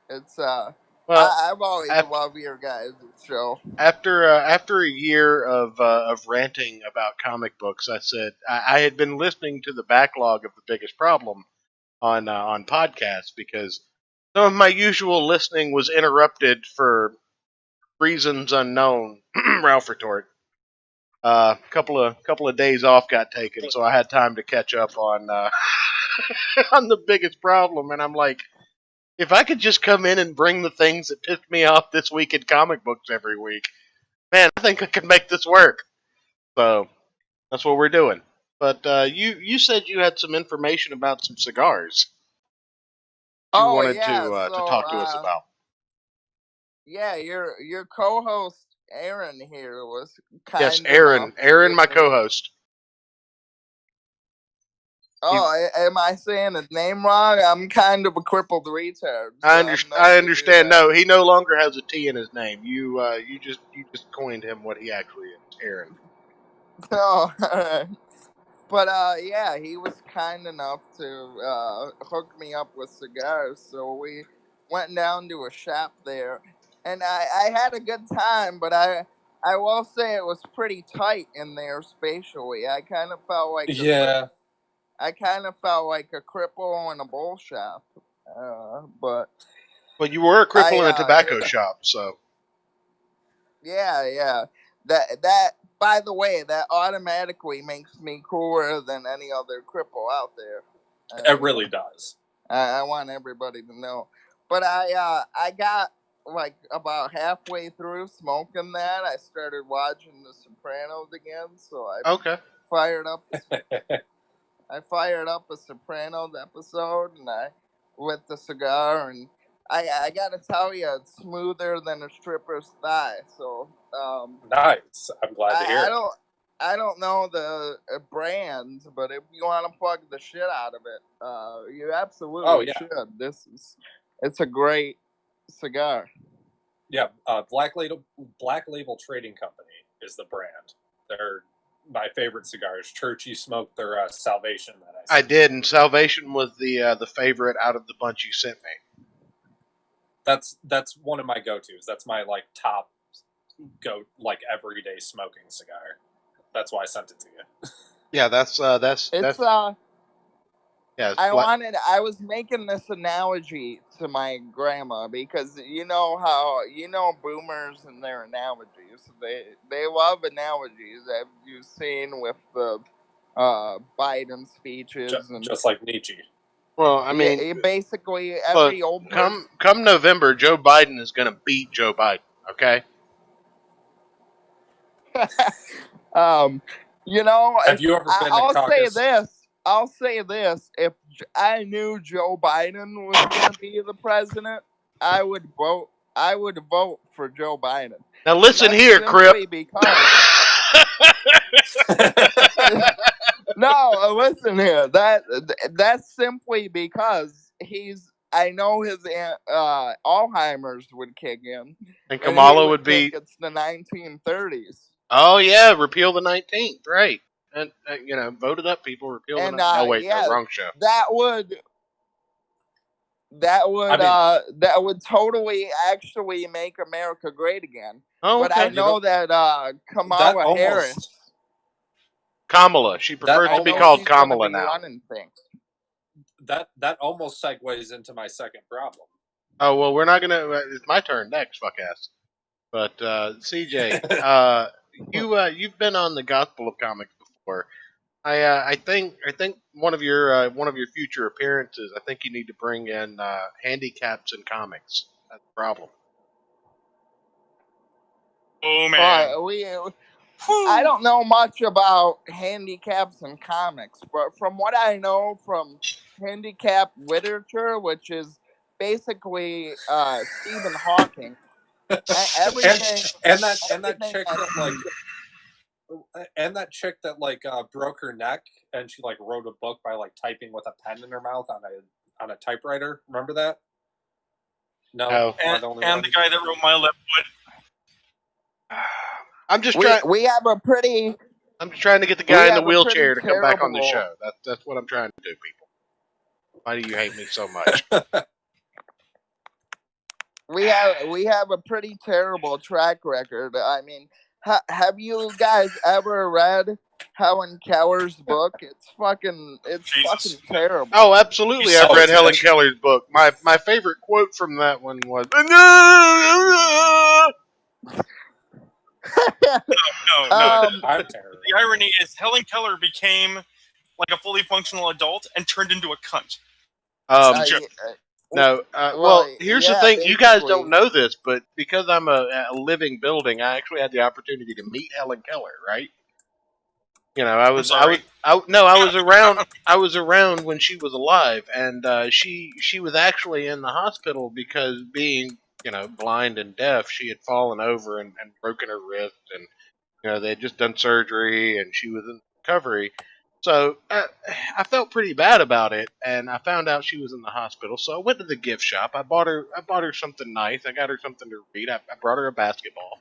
it's well, I've always after loved your guys' show. after a year of ranting about comic books, I said I had been listening to the backlog of The Biggest Problem on podcasts because some of my usual listening was interrupted for reasons unknown. Ralph retort. Couple of days off got taken, so I had time to catch up on on The Biggest Problem, and I'm like, if I could just come in and bring the things that pissed me off this week in comic books every week, man, I think I could make this work. So that's what we're doing. But you said you had some information about some cigars you Oh wanted yeah, to so talk to us about. yeah, your co-host Aaron here was Yes, kind enough Aaron. to Aaron, give my me. co-host. He's, Oh, am I saying his name wrong? I'm kind of a crippled retard, so I'm known I to do understand. that. No, he no longer has a T in his name. You just coined him what he actually is, Aaron. No, but yeah, he was kind enough to hook me up with cigars, so we went down to a shop there, and I had a good time, but I will say it was pretty tight in there spatially. I kind of felt like Yeah. I kind of felt like a cripple in a bowl shop, but But you were a cripple in a I tobacco shop, so yeah. That by the way, that automatically makes me cooler than any other cripple out there. It really does. I want everybody to know. But I got like about halfway through smoking that. I started watching The Sopranos again, so okay. fired up. I fired up a Sopranos episode, and I lit the cigar, and I gotta tell you, it's smoother than a stripper's thigh. So Nice. I'm glad to hear I it. don't know the brand, but if you want to plug the shit out of it, you absolutely should. It's a great cigar. Yeah, Black Label Trading Company is the brand. They're my favorite cigars. Church, you smoked their Salvation that I I sent. did, and Salvation was the favorite out of the bunch you sent me. That's one of my go-tos. That's my top everyday smoking cigar. That's why I sent it to you. Yeah, that's It's yeah. I was making this analogy to my grandma because you know how boomers and their analogies. They love analogies. Have you seen with the Biden speeches and Just like Nietzsche. Well, I mean, basically look, every old person. come November, Joe Biden is going to beat Joe Biden. Okay. Have you ever been to caucus? I'll say this: if I knew Joe Biden was going to be the president, I would vote. I would vote for Joe Biden. Now listen here, Crip. No, listen here. That's simply because I know his Alzheimer's would kick in, and Kamala would be. It's the 1930s. Oh yeah, repeal the 19th, right? And vote it up, people. Repeal the. And No, wait, no, yeah, wrong show. that would that would totally actually make America great again. Oh, okay. But I know that Kamala Harris. Kamala. She prefers to be called Kamala now. That almost segues into my second problem. Oh well, we're not gonna. It's my turn next, fuck ass. But CJ, you've been on the Gospel of Comics before. I think one of your future appearances. I think you need to bring in handicaps in comics. That's the problem. Oh man, I don't know much about handicaps in comics, but from what I know from handicap literature, which is basically Stephen Hawking, everything, and that everything chick that that like broke her neck and she like wrote a book by like typing with a pen in her mouth on a typewriter. Remember that? No, No. am I the only And one? the guy that wrote My Left Foot. I'm just trying. we have a pretty I'm just trying to get the we guy in the have a pretty wheelchair to come back on the terrible show. That's what I'm trying to do, people. Why do you hate me so much? we have a pretty terrible track record. I mean, have you guys ever read Helen Keller's book? It's fucking Jesus. terrible. Oh, absolutely. He's I've so read Helen trash. Keller's book. My favorite quote from that one was, No. I'm terrible. The irony is Helen Keller became like a fully functional adult and turned into a cunt. um, joke. no. well, Well, here's the yeah, thing. You guys basically. don't know this, but because I'm a living building, I actually had the opportunity to meet Helen Keller, right? You know, I was around. I was around when she was alive, and she was actually in the hospital because being blind and deaf, she had fallen over and broken her wrist, and they had just done surgery, and she was in recovery. So I felt pretty bad about it, and I found out she was in the hospital. So I went to the gift shop. I bought her something nice. I got her something to read. I brought her a basketball.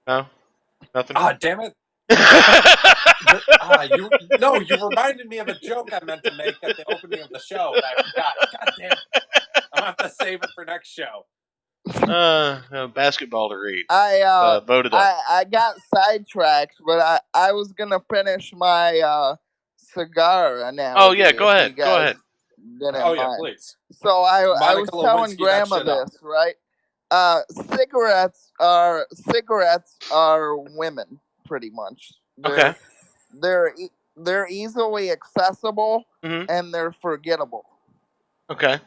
No, nothing. Ah, damn it! You reminded me of a joke I meant to make at the opening of the show, and I forgot. God damn it! I'm gonna have to save it for next show. Basketball to read. I Voted up. I got sidetracked, but I was gonna finish my cigar analogy. Oh yeah, go if ahead. you Go guys ahead. didn't Oh yeah, mind. please. So I was Monica telling Lewinsky that Grandma shit up. this, right? Cigarettes are women, pretty much. Okay. They're easily accessible Mhm. and they're forgettable. Okay.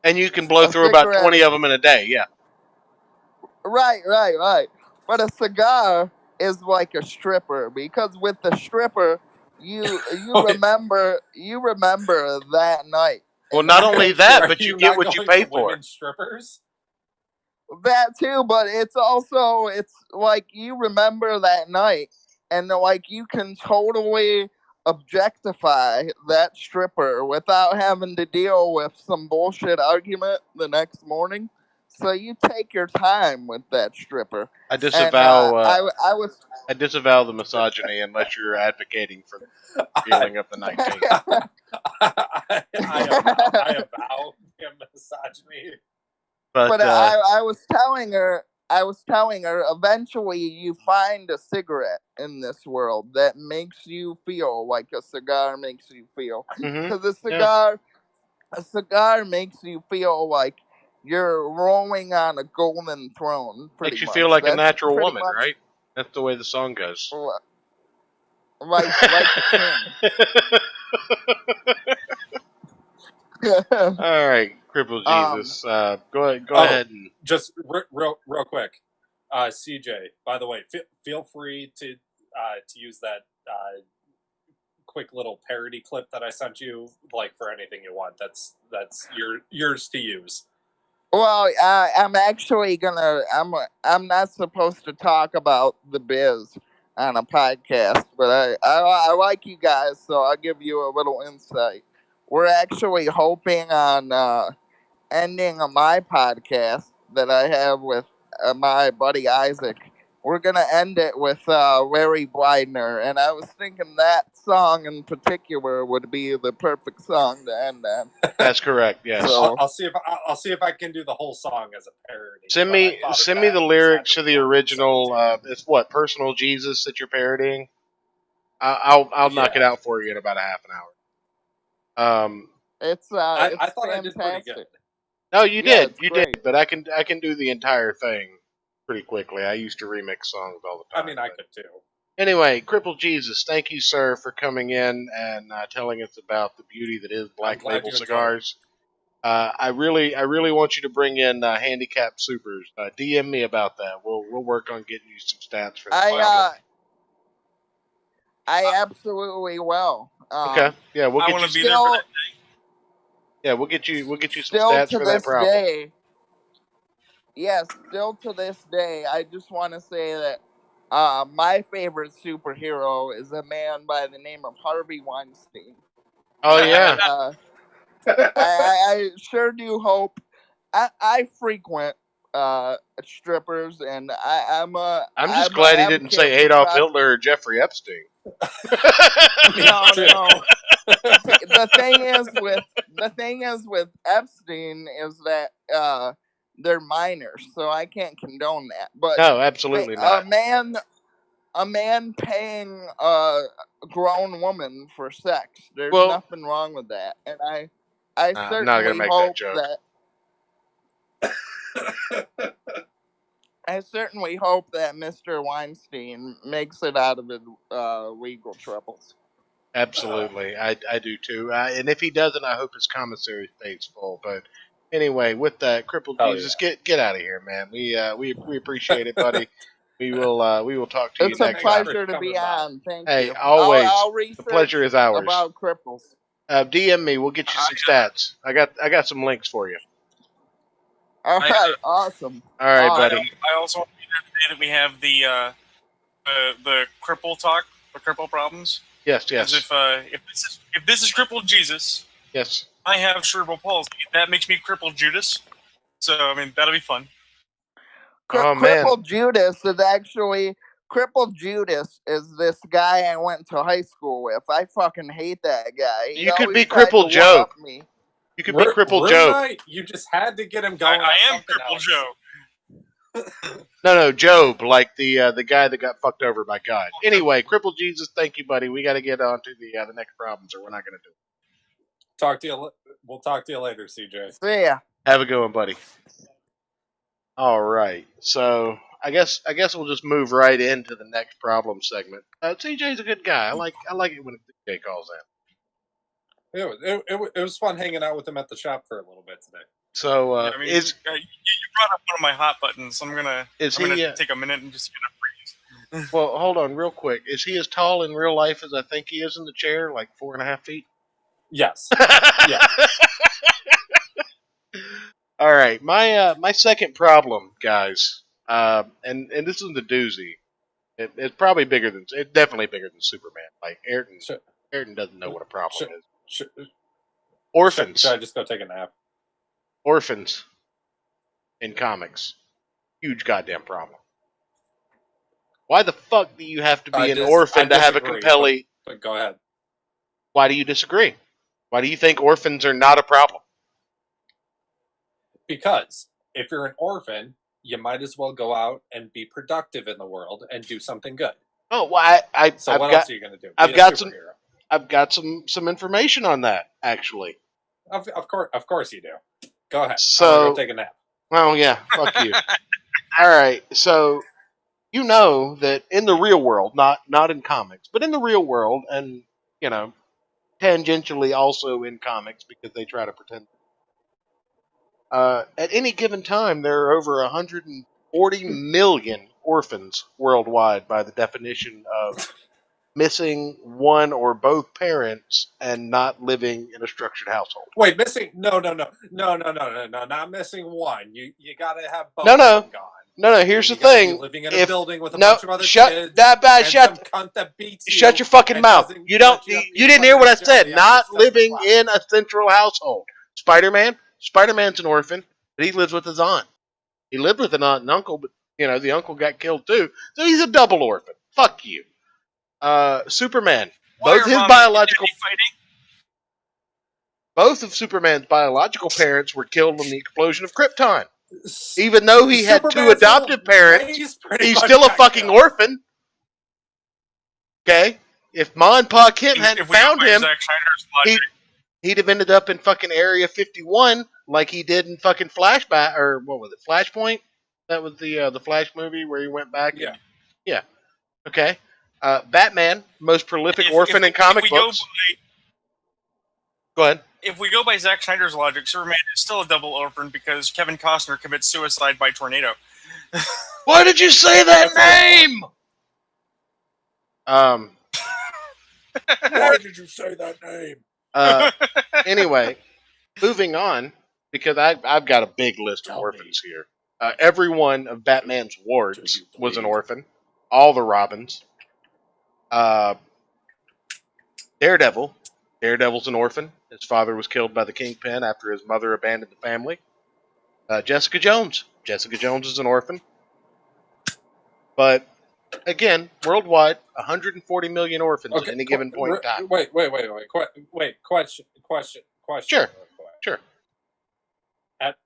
And you can blow A through about cigarette 20 is- of them in a day. Yeah. Right. But a cigar is like a stripper because with the stripper, you remember that night. Well, not only that, Are but you you get not what you going pay to for. women strippers? That too, but it's like you remember that night, and like you can totally objectify that stripper without having to deal with some bullshit argument the next morning. So you take your time with that stripper. I And disavow. I was I disavow the misogyny unless you're advocating for the feeling of the 19th. I avow misogyny. but I was telling her eventually you find a cigarette in this world that makes you feel like a cigar makes you feel. Because a cigar makes you feel like you're rolling on a golden throne. Pretty Makes you much. feel like a That's natural pretty woman, much right? That's the way the song goes. like a king. All right, Cripple Jesus. Go ahead and just real quick. CJ, by the way, feel free to use that quick little parody clip that I sent you, like for anything you want. That's yours to use. Well, I'm actually gonna. I'm not supposed to talk about the biz on a podcast, but I like you guys, so I'll give you a little insight. We're actually hoping on ending my podcast that I have with my buddy Isaac. We're gonna end it with Larry Blydner, and I was thinking that song in particular would be the perfect song to end on. that's correct. Yes. So I'll see if I can do the whole song as a parody. Send me the lyrics to the original. It's what Personal Jesus that you're parodying. I'll knock it out for you in about a half an hour. it's I thought fantastic. I did pretty good. No, you Yeah, did, it's you great. did, but I can do the entire thing pretty quickly. I used to remix songs all the time. I mean, I could too. Anyway, Crippled Jesus, thank you, sir, for coming in and telling us about the beauty that is Black glad Label you enjoyed cigars. I really want you to bring in handicap supers. DM me about that. We'll work on getting you some stats for that problem. I absolutely will. Okay, yeah, we'll I get want you. to be there for that. Yeah, we'll get you some Still stats to for that this problem. day, yes, still to this day, I just want to say that my favorite superhero is a man by the name of Harvey Weinstein. Oh yeah, And, I sure do hope. I frequent strippers, and I'm just I'm a glad he didn't advocate say for Adolf Hitler or Jeffrey Epstein. No, Dude. no. See, the thing is with Epstein is that they're minors, so I can't condone that. But No, absolutely a not. man paying a grown woman for sex, there's Well, nothing wrong with that, and I I'm not gonna certainly make that hope joke. that I certainly hope that Mr. Weinstein makes it out of his legal troubles. Absolutely, I do too. And if he doesn't, I hope his commissary stays full. But anyway, with that, crippled Hell Jesus, get out of here, man. We appreciate it, buddy. We will talk to you It's a next time. pleasure to be on. Thank Hey, you. always I'll the research pleasure is ours. about cripples. DM me. We'll get you some stats. I got some links for you. All right, awesome. All right, Awesome. buddy. I also want to be there today that we have the cripple talk, the cripple problems. Yes, As yes, if this is crippled Jesus, yes. I have cerebral palsy. That makes me crippled Judas. So I mean that'll be fun. Oh man, Crippled Judas is actually Crippled Judas is this guy I went to high school with. I fucking hate that guy. He you could always be tried to crippled Job. one-up me. You could be crippled Room Job. night, you just had to get him going. I am on something crippled else. Joe. No, Job, like the guy that got fucked over by God. Anyway, crippled Jesus, thank you, buddy. We got to get on to the next problems, or we're not going to do it. Talk to you. We'll talk to you later, CJ. See ya. Have a good one, buddy. All right, so I guess we'll just move right into the next problem segment. CJ's a good guy. I like it when CJ calls in. It was fun hanging out with him at the shop for a little bit today. So I mean, you brought up one of my hot buttons. So I'm gonna take a minute and just get a breeze. Well, hold on, real quick. Is he as tall in real life as I think he is in the chair? Like 4.5 feet? Yes. Yeah. All right, my second problem, guys, and this is the doozy. It's probably it's definitely bigger than Superman. Like Ayrton doesn't know what a problem is. Orphans. Should I just go take a nap? Orphans in comics, huge goddamn problem. Why the fuck do you have to be an orphan to have a compelling? But go ahead. Why do you disagree? Why do you think orphans are not a problem? Because if you're an orphan, you might as well go out and be productive in the world and do something good. Oh, well, So what else are you going to do? I've got some information on that actually. Of course you do. Go ahead. So I'm gonna go take a nap. Well, yeah, fuck you. All right, so you know that in the real world, not in comics, but in the real world, and you know, tangentially also in comics because they try to pretend. At any given time, there are over 140 million orphans worldwide by the definition of missing one or both parents and not living in a structured household. Wait, missing? No, not missing one. You gotta have both. No. Gone. No. Here's the thing: living in a building with a no, bunch of other kids, shut some cunt that beats you, shut your fucking mouth. You didn't hear what I said. Not living in a central household. Spider-Man's an orphan, but he lives with his aunt. He lived with an aunt and uncle, but you know the uncle got killed too, so he's a double orphan. Fuck you. Superman. Both of Superman's biological parents were killed in the explosion of Krypton. Even though he had two adoptive parents, he's still a fucking orphan. Okay? If Ma and Pa Kent hadn't found him, he'd have ended up in fucking Area 51 like he did in fucking Flashback, or what was it, Flashpoint? That was the Flash movie where he went back. Yeah. Okay. Batman, most prolific orphan in comic books. Go ahead. if we go by Zack Snyder's logic, Superman is still a double orphan because Kevin Costner commits suicide by tornado. Why did you say that name? Why did you say that name? Anyway, moving on, because I've got a big list of Tell orphans here. Every one of Batman's wards was an orphan. All the Robins. Daredevil. Daredevil's an orphan. His father was killed by the Kingpin after his mother abandoned the family. Jessica Jones. Jessica Jones is an orphan. But, again, worldwide, 140 million orphans at any given point in time. Wait. Question. Sure. real quick. Sure. At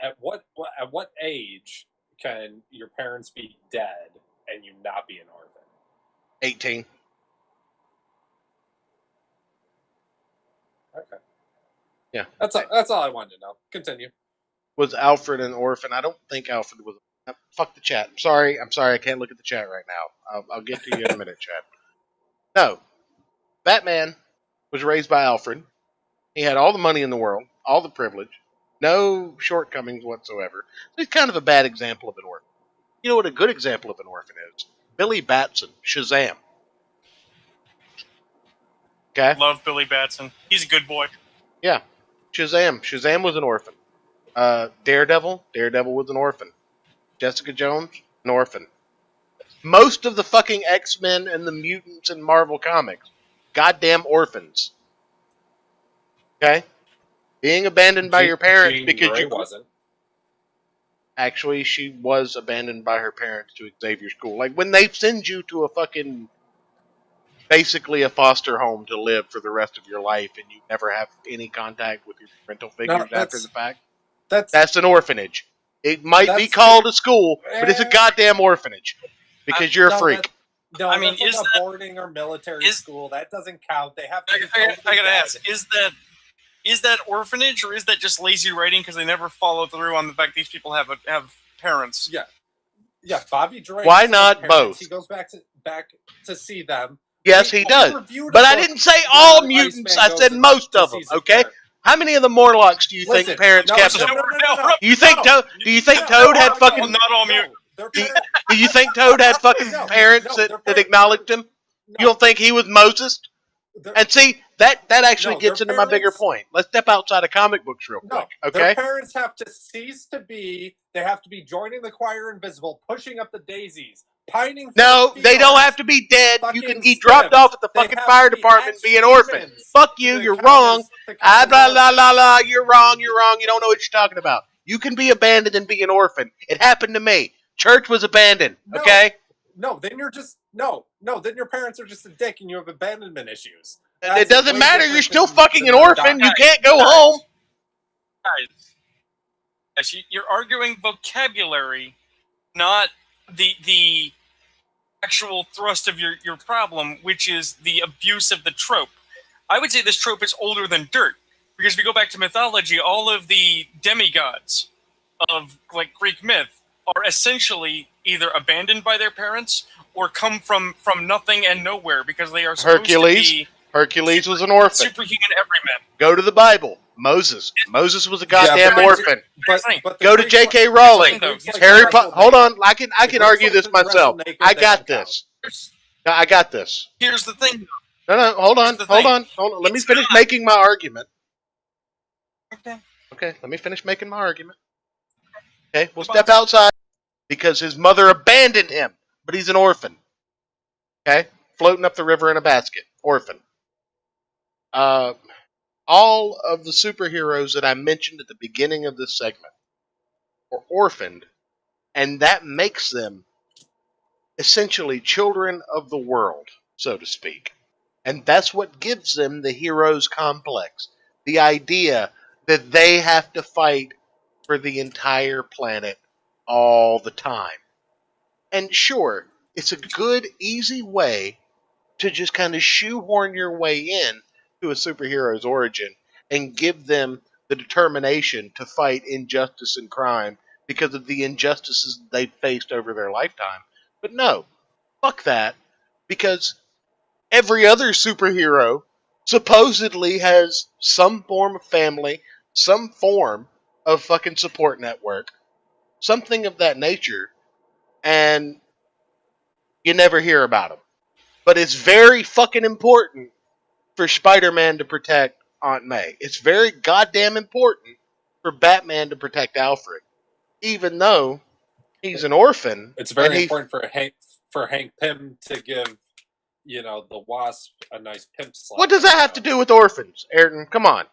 what age can your parents be dead and you not be an orphan? 18. Okay. Yeah. That's all I wanted to know. Continue. Was Alfred an orphan? I don't think Alfred was. Fuck the chat. I'm sorry. I can't look at the chat right now. I'll get to you in a minute, chat. No. Batman was raised by Alfred. He had all the money in the world, all the privilege, no shortcomings whatsoever. So he's kind of a bad example of an orphan. You know what a good example of an orphan is? Billy Batson, Shazam. Okay? Love Billy Batson. He's a good boy. Yeah. Shazam. Shazam was an orphan. Daredevil was an orphan. Jessica Jones, an orphan. Most of the fucking X-Men and the mutants in Marvel Comics, goddamn orphans. Okay? Being abandoned by your parents Jean because Grey you wasn't. Actually, she was abandoned by her parents to Xavier School. Like, when they send you to a fucking, basically a foster home to live for the rest of your life and you never have any contact with your parental figures after the fact, that's an orphanage. It might be called a school, but it's a goddamn orphanage. Because you're a freak. I mean, that's like a boarding or military school. That doesn't count. They have to be I gotta ask, is that orphanage or is that just lazy writing because they never follow through on the fact these people have parents? Yeah. Bobby Drake. Why not parents, both? He goes back to see them. Yes, he does. But I didn't say all mutants. I said most of them. Okay. How many of the Morlocks do you think parents kept them? Do you think Toad had fucking? Not all mutants. Do you think Toad had fucking parents that acknowledged him? You don't think he was Moses? And see, that actually gets into my bigger point. Let's step outside of comic books real quick, okay? Their parents have to cease to be. They have to be joining the choir invisible, pushing up the daisies, pining for No, the they don't have to be dead. You can be dropped off at the fucking fire department and be an orphan. Fuck you, you're wrong. Blah, blah, blah, blah. You're wrong. You don't know what you're talking about. You can be abandoned and be an orphan. It happened to me. Church was abandoned, okay? No, then you're just then your parents are just a dick and you have abandonment issues. It doesn't matter. You're still fucking an orphan. You can't go home. Guys, you're arguing vocabulary, not the actual thrust of your problem, which is the abuse of the trope. I would say this trope is older than dirt, because if you go back to mythology, all of the demigods of like Greek myth are essentially either abandoned by their parents or come from nothing and nowhere because they are supposed to be. Hercules was an orphan. Superhuman everyman. Go to the Bible. Moses was a goddamn orphan. But go to J.K. Rowling. Harry Potter. Hold on, I can argue this myself. I got this. I got this. Here's the thing. No, hold on. Let me finish making my argument. Okay, let me finish making my argument. Okay, we'll step outside because his mother abandoned him, but he's an orphan. Okay, floating up the river in a basket, orphan. All of the superheroes that I mentioned at the beginning of this segment are orphaned, and that makes them essentially children of the world, so to speak. And that's what gives them the hero's complex. The idea that they have to fight for the entire planet all the time. And sure, it's a good, easy way to just kind of shoehorn your way in to a superhero's origin and give them the determination to fight injustice and crime because of the injustices they've faced over their lifetime. But no, fuck that, because every other superhero supposedly has some form of family, some form of fucking support network, something of that nature, and you never hear about him. But it's very fucking important for Spider-Man to protect Aunt May. It's very goddamn important for Batman to protect Alfred, even though he's an orphan. It's and very he important for Hank Pym to give, the Wasp a nice pimp slap. What does that have to do with orphans, Ayrton? Come on.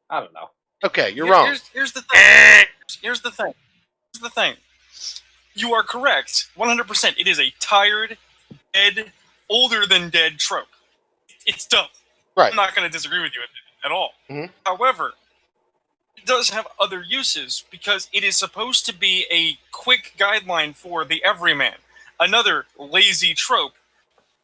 I don't know. Okay, you're wrong. Here's the thing. Here's the thing. You are correct, 100%. It is a tired, dead, older than dead trope. It's dumb. Right. I'm not going to disagree with you at all. Mhm. However, it does have other uses because it is supposed to be a quick guideline for the everyman. Another lazy trope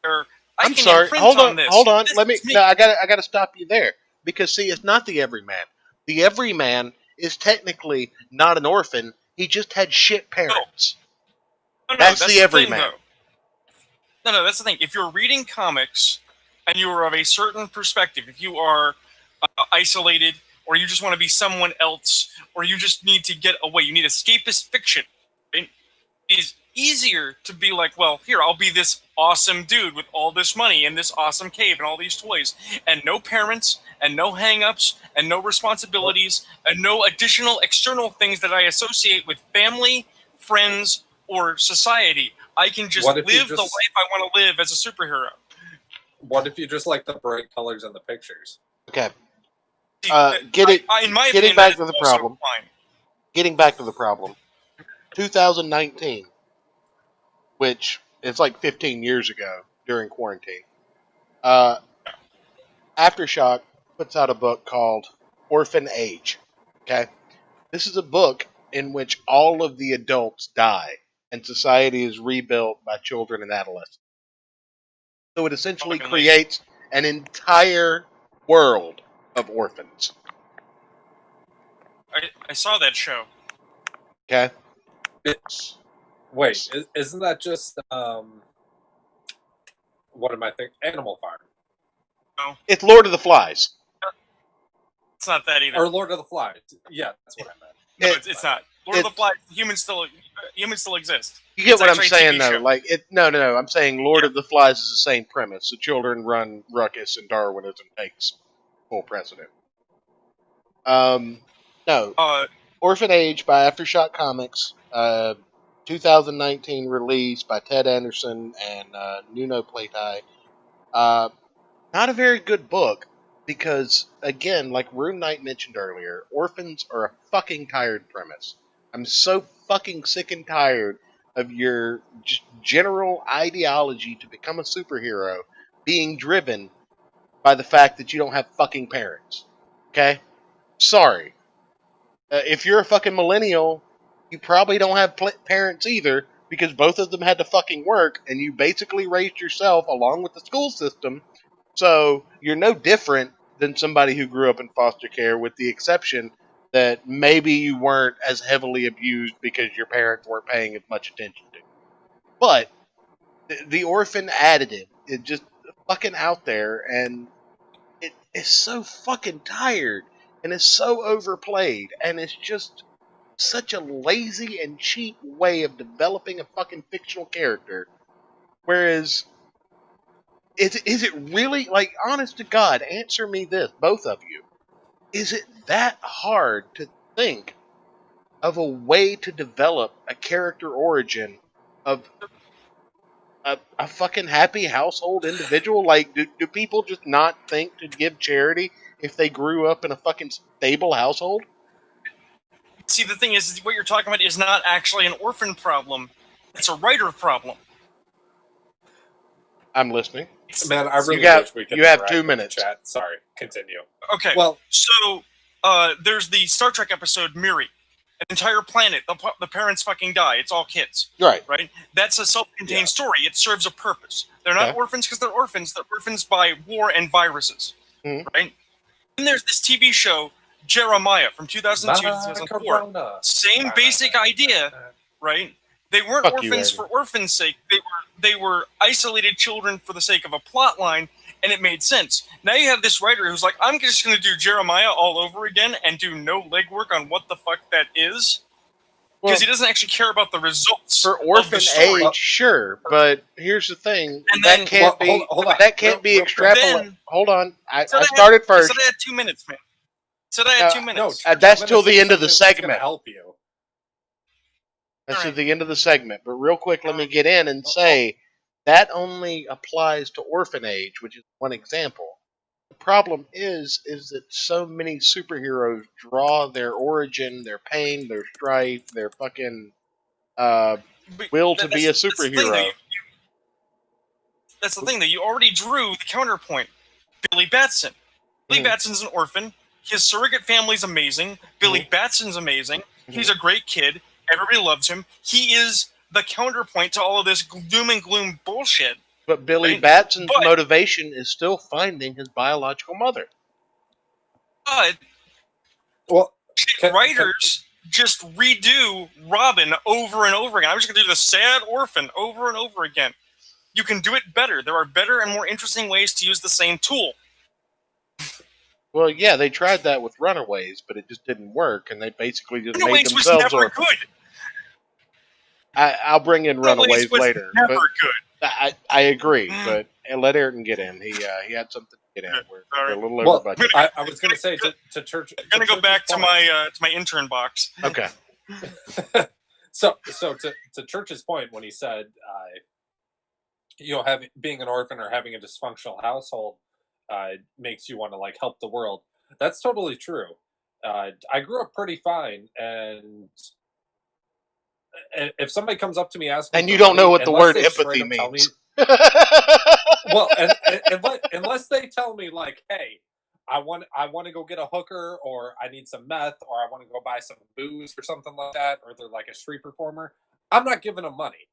where I'm sorry. Hold on. This Let me. is me. No, I gotta stop you there because see, it's not the everyman. The everyman is technically not an orphan. He just had shit parents. No, That's the thing, everyman. though. No, that's the thing. If you're reading comics and you are of a certain perspective, if you are isolated, or you just want to be someone else, or you just need to get away, you need escapist fiction, right? It is easier to be like, well, here, I'll be this awesome dude with all this money and this awesome cave and all these toys, and no parents, and no hang-ups, and no responsibilities, and no additional external things that I associate with family, friends, or society. I can just live the life I want to live as a superhero. What if you just like the bright colors in the pictures? Okay. Getting back to the problem. Getting back to the problem. 2019, which is like 15 years ago during quarantine. Aftershock puts out a book called Orphan Age. Okay. This is a book in which all of the adults die and society is rebuilt by children and adolescents. So it essentially creates an entire world of orphans. I saw that show. Okay. Wait, isn't that just what am I thinking? Animal Farm. No, it's Lord of the Flies. It's not that either. Or Lord of the Flies. Yeah, that's what I meant. No, it's not. Lord of the Flies. Humans still exist. You get what I'm saying, though. Like no. I'm saying Lord of the Flies is the same premise. The children run ruckus, and Darwinism takes full precedent. No. Orphan Age by Aftershock Comics. 2019 release by Ted Anderson and Nuno Plaitai. Not a very good book because, again, like Room Knight mentioned earlier, orphans are a fucking tired premise. I'm so fucking sick and tired of your just general ideology to become a superhero being driven by the fact that you don't have fucking parents. Okay? Sorry. If you're a fucking millennial, you probably don't have parents either because both of them had to fucking work and you basically raised yourself along with the school system. So you're no different than somebody who grew up in foster care, with the exception that maybe you weren't as heavily abused because your parents weren't paying as much attention to. But the orphan additive is just fucking out there, and it is so fucking tired, and it's so overplayed, and it's just such a lazy and cheap way of developing a fucking fictional character. Whereas, is it really, like, honest to God, answer me this, both of you. Is it that hard to think of a way to develop a character origin of a fucking happy household individual? Like, do people just not think to give charity if they grew up in a fucking stable household? See, the thing is, what you're talking about is not actually an orphan problem. It's a writer problem. I'm listening. Man, I really wish we could. You have 2 minutes. Chat. Sorry, continue. Okay. Well, so there's the Star Trek episode Miri. An entire planet, the parents fucking die. It's all kids. Right. Right? That's a self-contained story. It serves a purpose. They're not orphans because they're orphans. They're orphans by war and viruses. Mm-hmm. Right? And there's this TV show, Jeremiah, from 2002 to 2004. Same basic idea, right? They weren't orphans for orphans' sake. They were isolated children for the sake of a plot line, and it made sense. Now you have this writer who's like, I'm just going to do Jeremiah all over again and do no legwork on what the fuck that is, because he doesn't actually care about the results for of the orphan story. age, sure, but here's the thing: And that then- can't Well, be hold on. that can't be Real quick. extrapolated. Then- Hold on, I Said started I first. said I had 2 minutes, man. Said I had 2 No, minutes. Church, That's I'm till gonna the say end of the something that's segment. gonna help you. That's All at right. the end of the segment. But real quick, let me get in and say that only applies to orphan age, which is one example. The problem is that so many superheroes draw their origin, their pain, their strife, their fucking But will to be a that's the thing, though. superhero. That's the thing, though. You already drew the counterpoint. Billy Batson. Billy Mhm. Batson's an orphan. His surrogate family's amazing. Billy Batson's amazing. He's a great kid. Everybody loves him. He is the counterpoint to all of this doom and gloom bullshit. But Billy Right? Batson's But- motivation is still finding his biological mother. But Well, writers just redo Robin over and over again. I'm just going to do the sad orphan over and over again. You can do it better. There are better and more interesting ways to use the same tool. Well, yeah, they tried that with Runaways, but it just didn't work, and they basically just made Runaways was themselves never orphans. good. I'll bring in Runaways was later, never but good. I agree. But let Ayrton get in. He had something to get in. We're All a right. little over well, budget. I was gonna say to Church. I'm going to go back to my intern box. Okay. So to Church's point when he said, being an orphan or having a dysfunctional household makes you want to like help the world. That's totally true. I grew up pretty fine, and if somebody comes up to me asking, And you for don't know money, what the unless word they straight empathy up tell me- means. well, unless they tell me like, hey, I want to go get a hooker, or I need some meth, or I want to go buy some booze or something like that, or they're like a street performer, I'm not giving them money.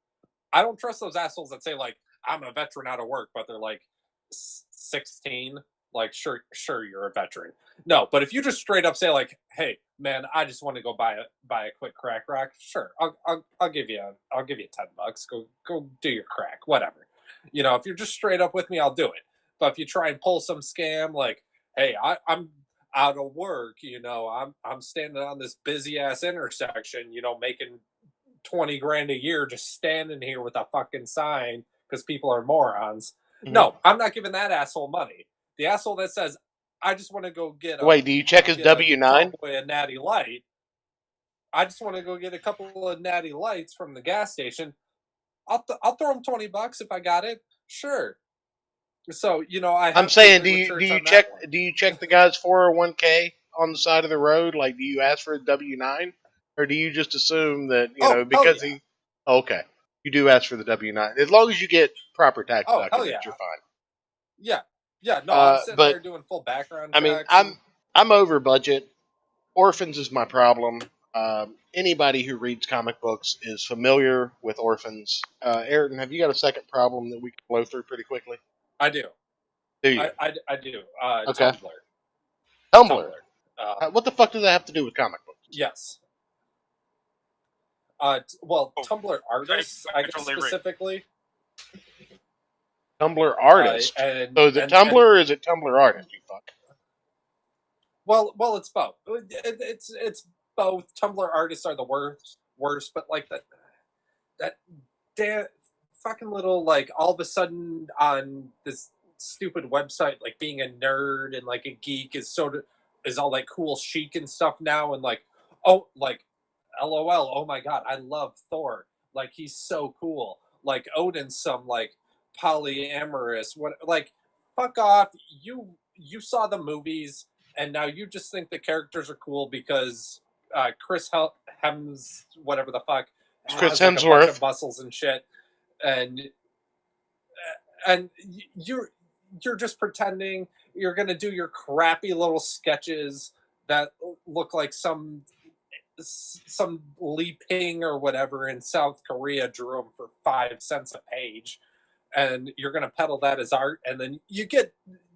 I don't trust those assholes that say like, I'm a veteran out of work, but they're like 16. Like, sure, you're a veteran. No, but if you just straight up say like, hey, man, I just want to go buy a quick crack rock, sure, I'll give you $10. Go do your crack, whatever. If you're just straight up with me, I'll do it. But if you try and pull some scam like, hey, I'm out of work, I'm standing on this busy ass intersection, making 20 grand a year just standing here with a fucking sign because people are morons. No, I'm not giving that asshole money. The asshole that says, I just want to go get Wait, do you check his W-9? A natty light. I just want to go get a couple of natty lights from the gas station. I'll throw him $20 if I got it. Sure. So, I'm saying, do you check the guy's 401k on the side of the road? Like, do you ask for a W-9, or do you just assume that because yeah. he? Okay, you do ask for the W-9 as long as you get proper tax documents. Yeah. You're fine. Yeah. No, I'm sitting but there doing full background I mean, checks. I'm over budget. Orphans is my problem. Anybody who reads comic books is familiar with orphans. Ayrton, have you got a second problem that we can blow through pretty quickly? I do. Do you? I do. Okay. Tumblr. Tumblr. What the fuck does that have to do with comic books? Yes. Tumblr artists, I guess totally agree. specifically. Tumblr artist. So is it Tumblr or is it Tumblr artist? You fuck. Well, it's both. It's both. Tumblr artists are the worst, but like that damn fucking little like all of a sudden on this stupid website, like being a nerd and like a geek is all like cool chic and stuff now, and like LOL, oh my god, I love Thor, like he's so cool, like Odin's some like polyamorous, what, like fuck off, you saw the movies and now you just think the characters are cool because Chris Hems whatever the fuck Chris has, like, a bunch Hemsworth of muscles and shit, and you're just pretending you're gonna do your crappy little sketches that look like some Lee Ping or whatever in South Korea drew them for 5 cents a page, and you're gonna peddle that as art, and then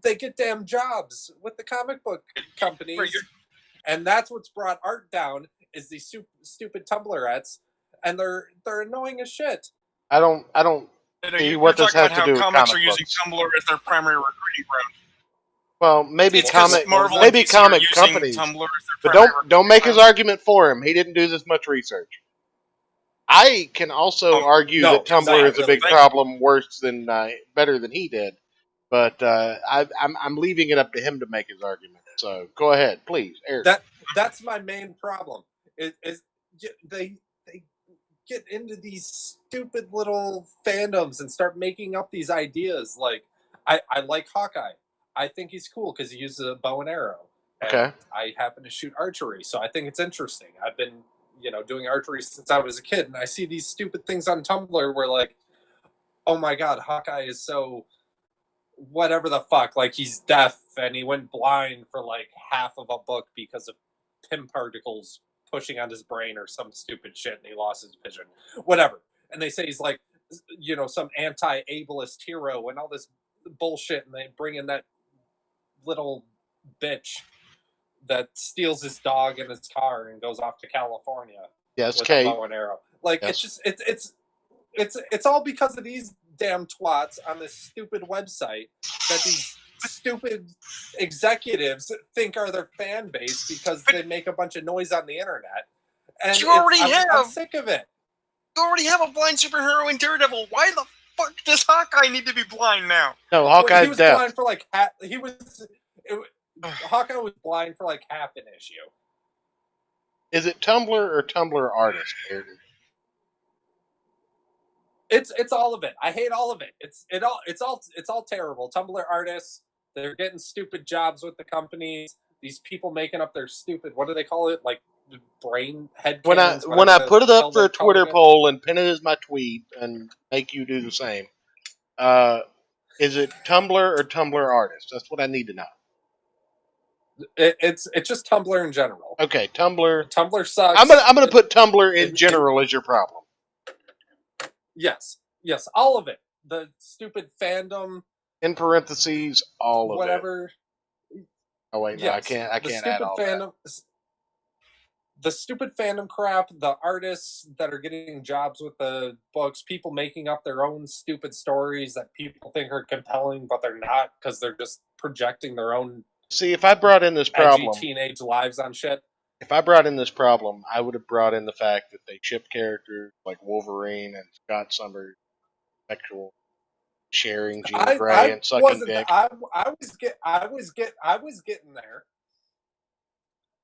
they get damn jobs with the comic book companies, and that's what's brought art down is these stupid Tumblrettes, and they're annoying as shit. I don't See, You're what this talking has about to how do with comics comic are using books? Tumblr as their primary recruiting ground. Well, maybe It's 'cause comic, Marvel and maybe DC are comic using companies, Tumblr as their but primary don't recruiting make his ground. argument for him. He didn't do this much research. I can also argue no, that Tumblr is a exactly. big problem, worse than better than he did. But I'm leaving it up to him to make his argument. So go ahead, please, Eric. That's my main problem. Is they get into these stupid little fandoms and start making up these ideas. Like I like Hawkeye. I think he's cool because he uses a bow and arrow. And Okay. I happen to shoot archery, so I think it's interesting. I've been doing archery since I was a kid, and I see these stupid things on Tumblr where like, oh my god, Hawkeye is so whatever the fuck, like he's deaf and he went blind for like half of a book because of Pym particles pushing on his brain or some stupid shit and he lost his vision. Whatever. And they say he's like, some anti-ableist hero and all this bullshit, and they bring in that little bitch that steals his dog and his car and goes off to California Yes, with Kate. a bow and arrow. Like Yes. it's just it's all because of these damn twats on this stupid website that these stupid executives think are their fan base because they make a bunch of noise on the internet. And You already I'm have. sick of it. You already have a blind superhero in Daredevil. Why the fuck does Hawkeye need to be blind now? No, Well, Hawkeye's he was deaf. blind for like Hawkeye was blind for like half an issue. Is it Tumblr or Tumblr artist, Eric? It's all of it. I hate all of it. It's all terrible. Tumblr artists, they're getting stupid jobs with the companies. These people making up their stupid, what do they call it? Like brain head. When I put it up for a Twitter poll and pin it as my tweet and make you do the same, is it Tumblr or Tumblr artist? That's what I need to know. It's just Tumblr in general. Okay, Tumblr. Tumblr sucks. I'm gonna put Tumblr in general as your problem. Yes, all of it. The stupid fandom. In parentheses, all of whatever. it. Oh wait, no, Yes. I can't add all that. The stupid fandom crap, the artists that are getting jobs with the books, people making up their own stupid stories that people think are compelling, but they're not because they're just projecting their own. See, if I brought in this problem, edgy teenage lives on shit. If I brought in this problem, I would have brought in the fact that they ship characters like Wolverine and Scott Summers, sexual sharing Jean Grey and sucking dick. I was getting there.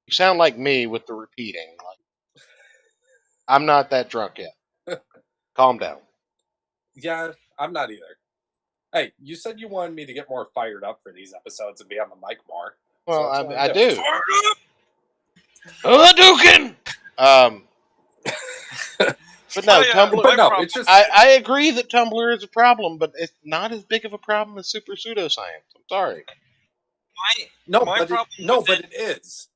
You sound like me with the repeating. Like, I'm not that drunk yet. Calm down. Yeah, I'm not either. Hey, you said you wanted me to get more fired up for these episodes and be on the mic more. Well, so I do. Fired up! Hadouken! But no, Tumblr. But no, it's just I agree that Tumblr is a problem, but it's not as big of a problem as super pseudoscience. I'm sorry. But it is.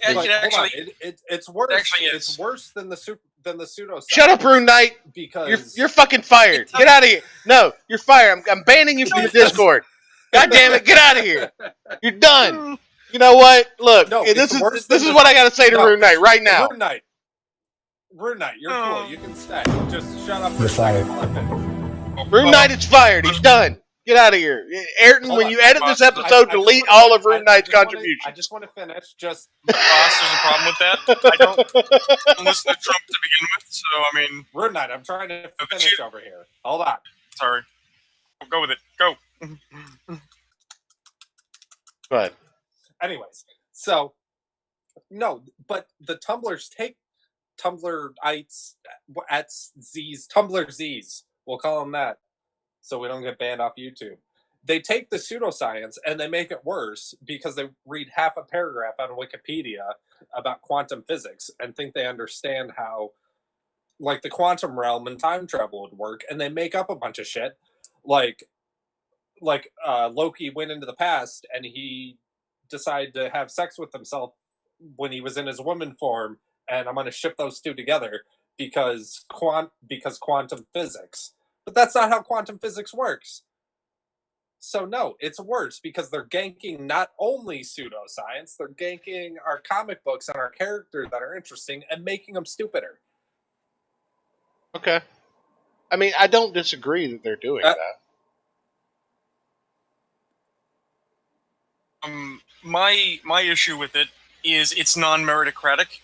It's worse. Actually is. It's worse than the pseudoscience. Shut up, Rune Knight. Because You're fucking fired. Get out of here. No, you're fired. I'm banning you from the Discord. God damn it, get out of here. You're done. You know what? Look, this is what I got to say to Rune Knight right now. Rune Knight, you're cool. You can stay. Just shut up. You're fired. Rune Knight is fired. He's done. Get out of here. Ayrton, when you edit this episode, delete all of Rune Knight's contributions. I just want to finish. Boss, there's a problem with that. I don't listen to Trump to begin with, so I mean... Rune Knight, I'm trying to finish over here. Hold on. Sorry. Go with it. Go. Go ahead. Anyways, so... No, but the Tumblrs take Tumblrites at Z's, Tumblr Z's. We'll call them that. So we don't get banned off YouTube. They take the pseudoscience and they make it worse because they read half a paragraph on Wikipedia about quantum physics and think they understand how, like, the quantum realm and time travel would work, and they make up a bunch of shit. Like Loki went into the past and he decided to have sex with himself when he was in his woman form, and I'm going to ship those two together because quantum physics. But that's not how quantum physics works. So no, it's worse because they're ganking not only pseudoscience, they're ganking our comic books and our characters that are interesting and making them stupider. Okay. I mean, I don't disagree that they're doing Uh, that. My issue with it is it's non-meritocratic,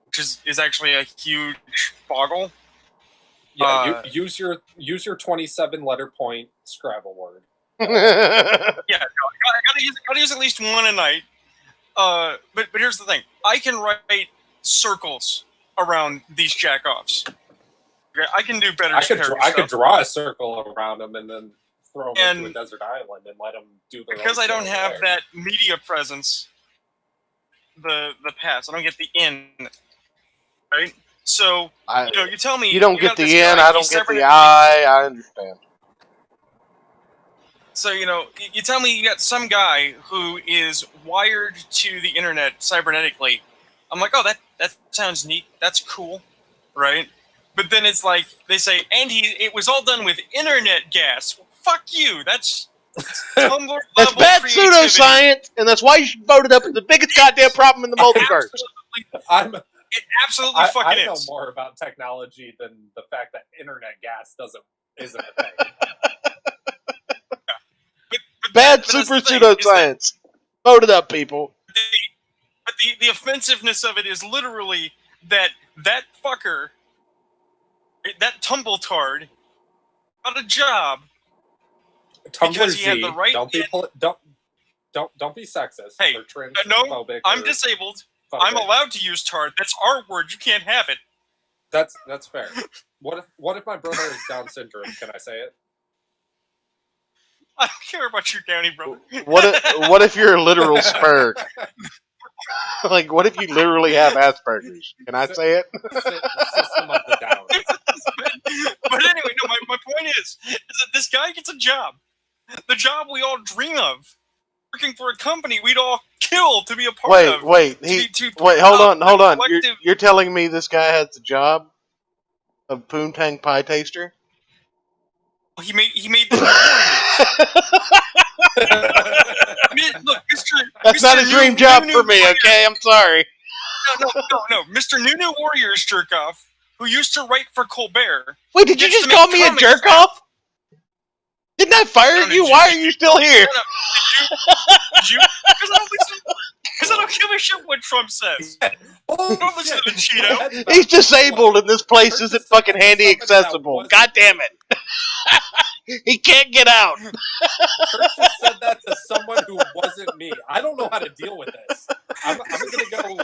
which is actually a huge boggle. Yeah, use your 27 letter point Scrabble word. Yeah, I gotta use at least one a night. But here's the thing: I can write circles around these jackoffs. Okay, I can do better. I could draw a circle around them and then throw them into a desert island and let them do their because own I don't thing have there. that media presence. The pass, I don't get the in, right? So you tell me you don't you get got the this in, guy, I don't he's get the cybernetic- I understand. So you tell me you got some guy who is wired to the internet cybernetically. I'm like, oh, that sounds neat. That's cool, right? But then it's like they say, and it was all done with internet gas. Well, fuck you. That's Tumblr That's level bad creativity. pseudoscience, and that's why you should vote it up as the biggest goddamn problem in the multiverse. It absolutely fucking I know is. more about technology than the fact that internet gas isn't a thing. Bad super pseudoscience. Vote it up, people. But the offensiveness of it is literally that fucker, that tumbletard, got a job Tumblr because Z, he had the right. don't be sexist. Hey, or no, transphobic. I'm or disabled. phobic. I'm allowed to use tard. That's our word. You can't have it. That's fair. What if my brother is Down syndrome? Can I say it? I don't care about your county, brother. What if you're a literal spurg? Like, what if you literally have Asperger's? Can I say it? System of the Down. But anyway, no. My point is that this guy gets a job, the job we all dream of, working for a company we'd all kill to be a part of. Wait, hold on. You're telling me this guy has the job of Poontang Pie Taster? He made the Warriors. Look, That's not a dream job for me, okay? I'm sorry. No. Mr. New Warriors jerk off, who used to write for Colbert. Wait, did you just call me a jerk off? Didn't I fire you? Why are you still here? Did you? Because I don't give a shit what Trump says. Don't listen to the Cheeto. He's disabled and this place isn't fucking handy accessible. God damn it. He can't get out. Church just said that to someone who wasn't me. I don't know how to deal with this. I'm gonna go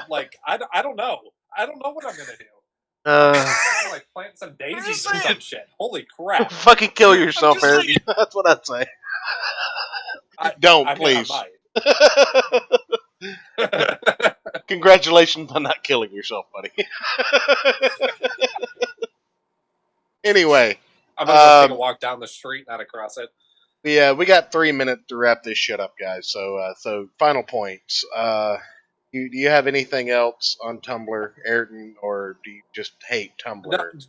I don't know. I don't know what I'm gonna do. Like plant some daisies or some shit. Holy crap! Fucking kill yourself, Eric. That's what I'd say. Don't, please. Congratulations on not killing yourself, buddy. Anyway. I'm gonna take a walk down the street, not across it. Yeah, we got 3 minutes to wrap this shit up, guys. So final points. Do you have anything else on Tumblr, Ayrton, or do you just hate Tumblr?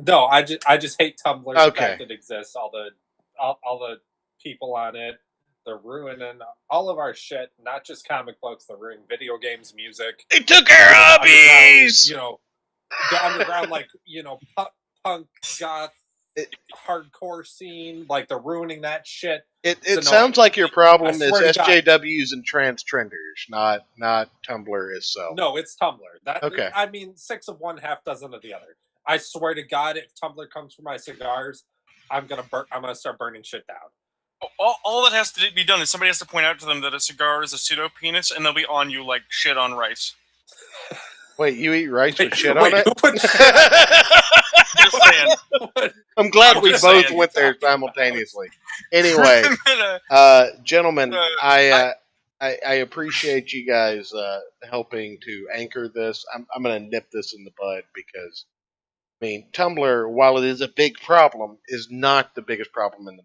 No, I just hate Tumblr. Okay. The fact it exists, all the people on it, they're ruining all of our shit. Not just comic books, they're ruining video games, music. They took our hobbies. The underground, punk, goth, hardcore scene, they're ruining that shit. It sounds like your problem is SJWs and trans trenders, not Tumblr itself. No, it's Tumblr. Okay. I mean, 6 of one, half dozen of the other. I swear to God, if Tumblr comes for my cigars, I'm gonna start burning shit down. All that has to be done is somebody has to point out to them that a cigar is a pseudo penis, and they'll be on you like shit on rice. Wait, you eat rice with shit on it? Who put shit on Just saying. I'm glad we both went there simultaneously. Anyway, gentlemen, I appreciate you guys helping to anchor this. I'm going to nip this in the bud because, Tumblr, while it is a big problem, is not the biggest problem in the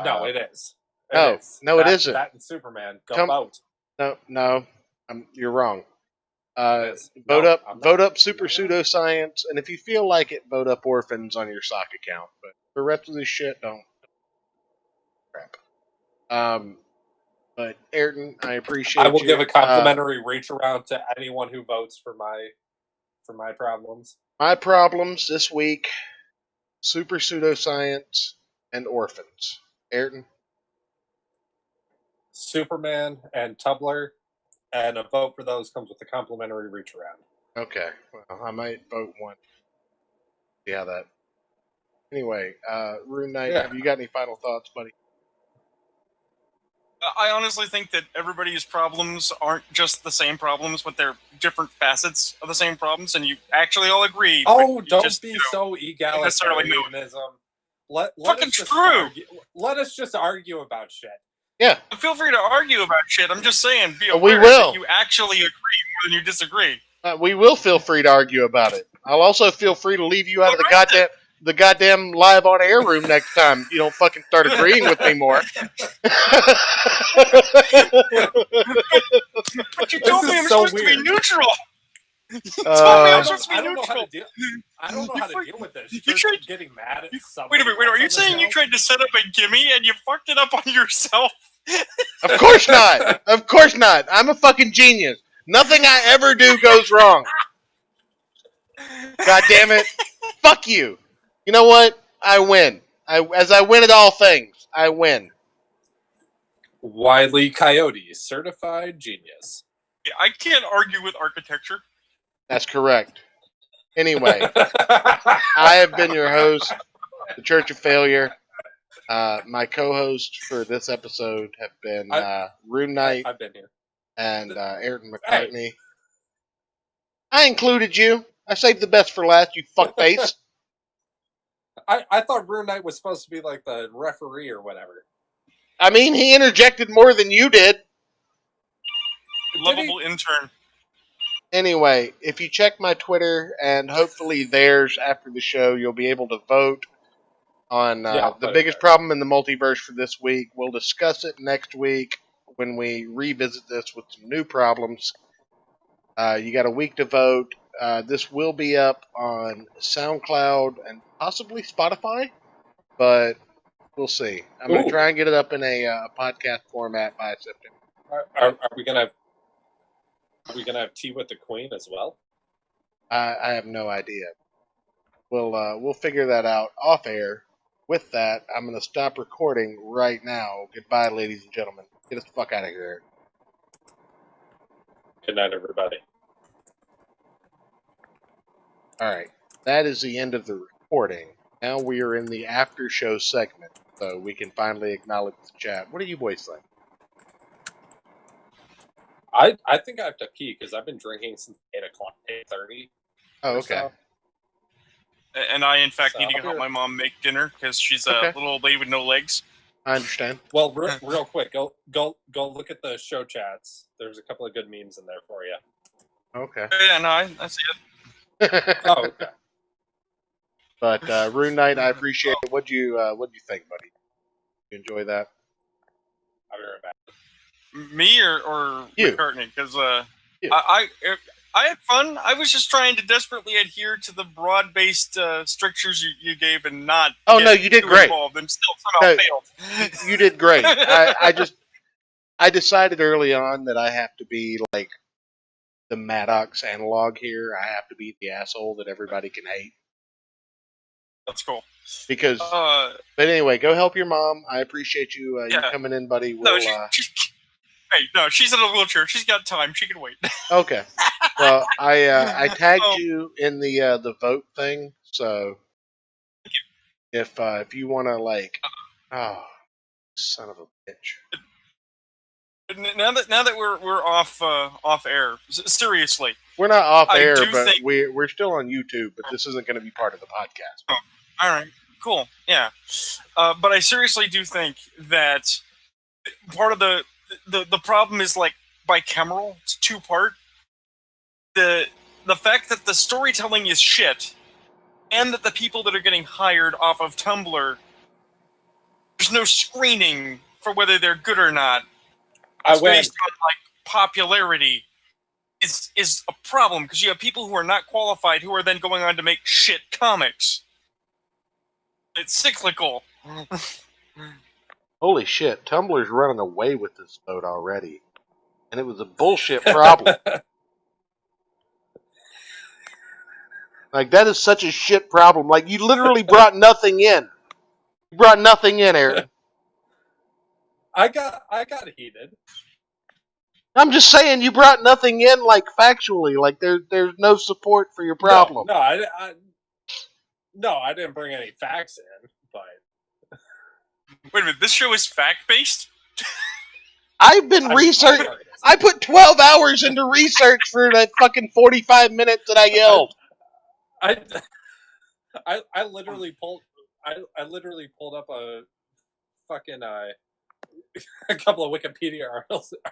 No, it is. It isn't. That and Superman. Go vote. No, you're wrong. Vote up Super Pseudoscience, and if you feel like it, vote up Orphans on your sock account. But the rest of this shit, don't. Crap. But Ayrton, I appreciate. I will give a complimentary reach around to anyone who votes for my problems. My problems this week super pseudoscience, and orphans. Ayrton? Superman and Tumblr, and a vote for those comes with a complimentary reach around. Okay. Well, I might vote one. See how that. Anyway, Rune Knight, Yeah. have you got any final thoughts, buddy? I honestly think that everybody's problems aren't just the same problems, but they're different facets of the same problems, and you actually all agree. Oh, don't just, be so egalitarianism. Fucking true. Let us just argue about shit. Yeah. Feel free to argue about shit. I'm just saying, be We aware will. that you actually agree more than you disagree. We will feel free to argue about it. I'll also feel free to leave you out of the goddamn live on air room next time. You don't fucking start agreeing with me more. But you told me I'm supposed to be neutral. You told me I'm supposed to be neutral. I don't know how to deal with this. You tried getting mad at something. Wait a minute. Are you saying you tried to set up a gimme and you fucked it up on yourself? Of course not. Of course not. I'm a fucking genius. Nothing I ever do goes wrong. God damn it. Fuck you. You know what? I win. As I win at all things, I win. Wile E. Coyote, certified genius. I can't argue with architecture. That's correct. Anyway, I have been your host, the Church of Failure. My co-hosts for this episode have been Rune Knight I've been here. and Ayrton McCartney. Hey. I included you. I saved the best for last, you fuckface. I thought Rune Knight was supposed to be like the referee or whatever. I mean, he interjected more than you did. Lovable intern. Anyway, if you check my Twitter and hopefully theirs after the show, you'll be able to vote on the biggest problem in the multiverse for this week. We'll discuss it next week when we revisit this with some new problems. You got a week to vote. This will be up on SoundCloud and possibly Spotify, but we'll see. I'm going to try and get it up in a podcast format by September. Are we gonna have tea with the Queen as well? I have no idea. We'll figure that out off air. With that, I'm going to stop recording right now. Goodbye, ladies and gentlemen. Get us the fuck out of here. Good night, everybody. Alright, that is the end of the recording. Now we are in the after show segment, so we can finally acknowledge the chat. What do you boys think? I think I have to pee because I've been drinking since 8 o'clock, 8:30. Oh, okay. So. And I, in fact, need to go help my mom make dinner because she's a little old lady with no legs. I understand. Well, real quick, go look at the show chats. There's a couple of good memes in there for you. Okay. Yeah, no, I see it. Oh, okay. But Rune Knight, I appreciate it. What'd you think, buddy? You enjoy that? I'll be right back. Me or you. McCartney? Because I had fun. I was just trying to desperately adhere to the broad-based strictures you gave and not. Oh no, you did great. Involved and still somehow failed. You did great. I decided early on that I have to be like the Maddox analog here. I have to be the asshole that everybody can hate. That's cool. Because, but anyway, go help your mom. I appreciate you coming in, buddy. We'll, no, she's in a wheelchair. She's got time. She can wait. Okay. Well, I tagged you in the vote thing, so if you want to son of a bitch. Now that we're off air, seriously, we're not off air, but we're still on YouTube. But this isn't going to be part of the podcast. Oh, all right, cool, yeah. But I seriously do think that part of the problem is like bicameral. It's two-part. The fact that the storytelling is shit, and that the people that are getting hired off of Tumblr, there's no screening for whether they're good or not. It's based on popularity is a problem because you have people who are not qualified who are then going on to make shit comics. It's cyclical. Holy shit! Tumblr's running away with this vote already, and it was a bullshit problem. Like, that is such a shit problem. Like, you literally brought nothing in. You brought nothing in, Aaron. I got heated. I'm just saying, you brought nothing in, like, factually. Like, there's no support for your problem. No, I didn't bring any facts in, but Wait a minute, this show is fact-based? I've been researching. I put 12 hours into research for that fucking 45 minutes that I yelled. I literally pulled up a fucking a couple of Wikipedia